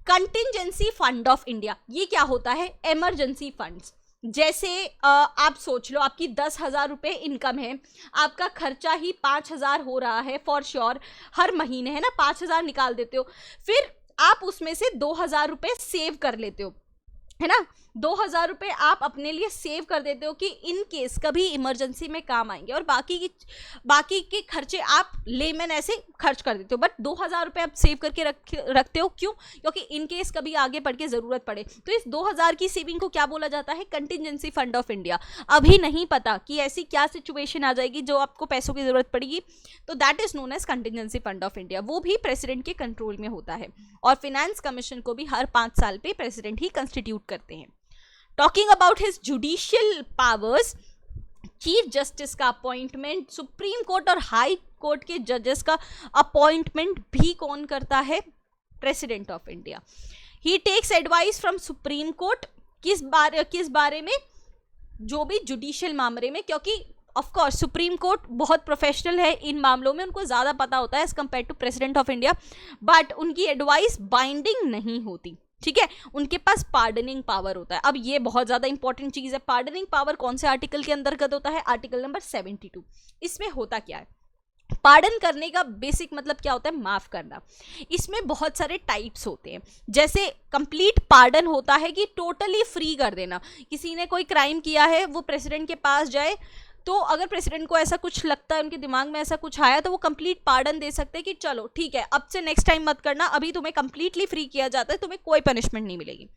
कंटिजेंसी फंड ऑफ इंडिया, ये क्या होता है? Emergency funds. जैसे आप सोच लो आपकी 10,000 रुपये इनकम है, आपका खर्चा ही 5,000 हो रहा है फॉर श्योर, हर महीने है ना, 5,000 निकाल देते हो, फिर आप उसमें से 2,000 रुपये सेव कर लेते हो, है ना। 2,000 रुपये आप अपने लिए सेव कर देते हो कि इन केस कभी इमरजेंसी में काम आएंगे, और बाकी के खर्चे आप लेमन ऐसे खर्च कर देते हो, बट 2,000 रुपये आप सेव करके रखते हो। क्यों? क्योंकि इन केस कभी आगे बढ़ के ज़रूरत पड़े। तो इस 2,000 की सेविंग को क्या बोला जाता है? Contingency fund of India. अभी नहीं पता कि ऐसी क्या सिचुएशन आ जाएगी जो आपको पैसों की ज़रूरत पड़ेगी, तो that is known as contingency fund of India. वो भी प्रेसिडेंट के कंट्रोल में होता है, और फिनेंस कमीशन को भी हर 5 साल पे प्रेसिडेंट ही कंस्टिट्यूट करते हैं। Talking about his judicial powers, chief justice का अपॉइंटमेंट, सुप्रीम कोर्ट और हाई कोर्ट के जजेस का अपॉइंटमेंट भी कौन करता है? President of India. He takes advice from supreme court किस बारे में? जो भी जुडिशियल मामले में, क्योंकि ऑफ कोर्स सुप्रीम कोर्ट बहुत प्रोफेशनल है इन मामलों में, उनको ज़्यादा पता होता है as compare to president of India, but उनकी एडवाइस बाइंडिंग नहीं होती, ठीक है। उनके पास पार्डनिंग पावर होता है। अब ये बहुत ज़्यादा इंपॉर्टेंट चीज़ है। पार्डनिंग पावर कौन से आर्टिकल के अंतर्गत होता है? Article number 72। इसमें होता क्या है? पार्डन करने का बेसिक मतलब क्या होता है? माफ करना। इसमें बहुत सारे टाइप्स होते हैं। जैसे कंप्लीट पार्डन होता है कि टोटली फ्री कर देना। किसी ने कोई क्राइम किया है, वो प्रेसिडेंट के पास जाए, तो अगर प्रेसिडेंट को ऐसा कुछ लगता है, उनके दिमाग में ऐसा कुछ आया, तो वो कंप्लीट पार्डन दे सकते हैं कि चलो ठीक है, अब से नेक्स्ट टाइम मत करना, अभी तुम्हें कंप्लीटली फ्री किया जाता है, तुम्हें कोई पनिशमेंट नहीं मिलेगी।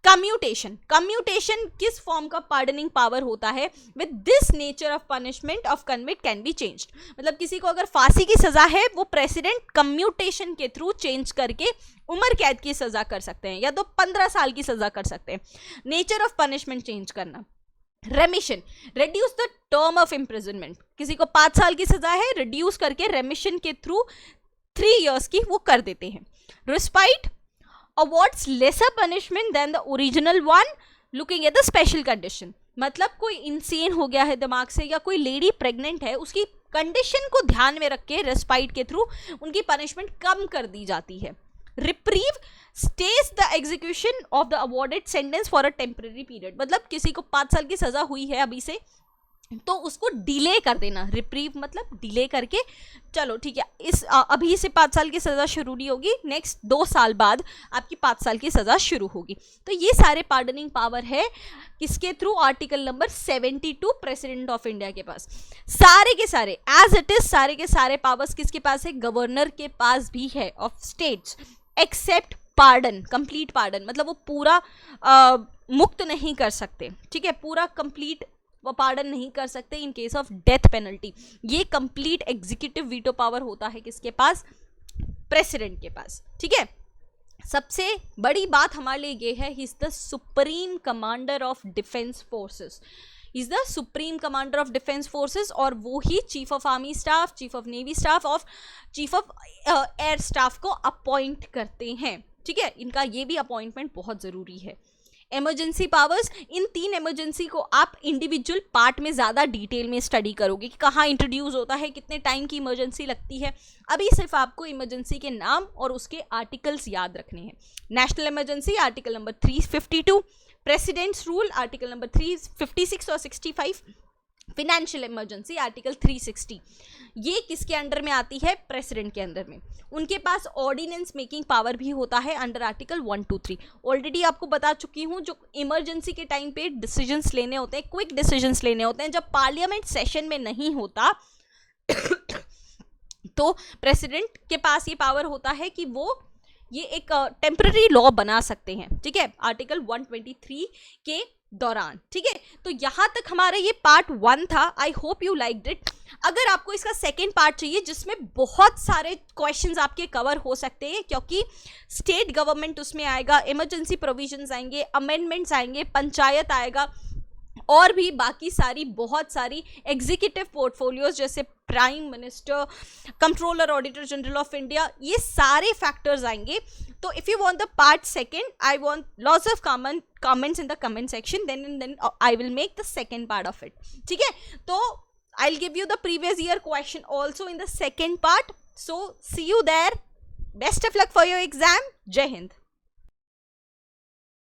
कम्यूटेशन, कम्यूटेशन किस फॉर्म का पार्डनिंग पावर होता है? With this nature of punishment of convict can be changed. मतलब किसी को अगर फांसी की सजा है, वो प्रेसिडेंट कम्यूटेशन के थ्रू चेंज करके उम्र कैद की सजा कर सकते हैं, या तो 15 साल की सजा कर सकते हैं। नेचर ऑफ पनिशमेंट चेंज करना। रेमिशन, reduce the term of imprisonment. किसी को 5 साल की सजा है, रिड्यूस करके रेमिशन के थ्रू 3 years की वो कर देते हैं। Respite, awards lesser punishment than the original one looking at the special condition. मतलब कोई इंसेन हो गया है दिमाग से, या कोई लेडी प्रेग्नेंट है, उसकी कंडीशन को ध्यान में रख के रेस्पाइट के थ्रू उनकी पनिशमेंट कम कर दी जाती है। Reprieve, stage the execution of the awarded sentence for a temporary period. मतलब किसी को 5 साल की सजा हुई है अभी से, तो उसको डिले कर देना। रिप्रीव मतलब डिले करके, चलो ठीक है, इस अभी से 5 साल की सज़ा शुरू नहीं होगी, नेक्स्ट 2 साल बाद आपकी 5 साल की सज़ा शुरू होगी। तो ये सारे पार्डनिंग पावर है किसके through? Article number 72 president of India के पास। सारे के सारे एज इट इज, सारे के सारे पावर्स किसके पास है? गवर्नर के पास भी है of states, except pardon, complete pardon. मतलब वो पूरा मुक्त नहीं कर सकते, ठीक है, पूरा कंप्लीट वो पार्डन नहीं कर सकते in case of death penalty. ये कंप्लीट एग्जीक्यूटिव वीटो पावर होता है किसके पास? प्रेसिडेंट के पास, ठीक है। सबसे बड़ी बात हमारे लिए ये है, he is the supreme commander of defence forces, is the supreme commander of defence forces, और वो ही chief of army staff, chief of navy staff, of chief of air staff को अपॉइंट करते हैं, ठीक है। इनका ये भी अपॉइंटमेंट बहुत ज़रूरी है। इमरजेंसी पावर्स, इन 3 इमरजेंसी को आप इंडिविजुअल पार्ट में ज़्यादा डिटेल में स्टडी करोगे कि कहाँ इंट्रोड्यूस होता है, कितने टाइम की इमरजेंसी लगती है। अभी सिर्फ आपको इमरजेंसी के नाम और उसके आर्टिकल्स याद रखने हैं। National emergency article number 352, presidents rule article number 356 और 65, फिनेंशियल इमरजेंसी आर्टिकल 360। ये किसके अंडर में आती है? प्रेसिडेंट के अंदर में। उनके पास ऑर्डिनेंस मेकिंग पावर भी होता है अंडर आर्टिकल 123। ऑलरेडी आपको बता चुकी हूँ, जो इमरजेंसी के टाइम पे डिसीजंस लेने होते हैं, क्विक डिसीजंस लेने होते हैं, जब पार्लियामेंट सेशन में नहीं होता तो प्रेसिडेंट के पास ये पावर होता है कि वो ये एक टेम्पररी लॉ बना सकते हैं, ठीक है, आर्टिकल 123 के दौरान, ठीक है। तो यहाँ तक हमारा ये पार्ट 1 था। I hope you liked it. अगर आपको इसका सेकेंड पार्ट चाहिए जिसमें बहुत सारे क्वेश्चंस आपके कवर हो सकते हैं, क्योंकि स्टेट गवर्नमेंट उसमें आएगा, इमरजेंसी प्रोविजंस आएंगे, अमेंडमेंट्स आएंगे, पंचायत आएगा, और भी बाकी सारी बहुत सारी एग्जीक्यूटिव पोर्टफोलियोज जैसे prime minister, controller, auditor general of India, ये सारे फैक्टर्स आएंगे। तो if you want the part 2, I want lots of comments in the comment section, then I will make the second part of it. ठीक है, तो I'll give you the previous year question also in the second part. So see you there. Best of luck for your exam. Jai Hind.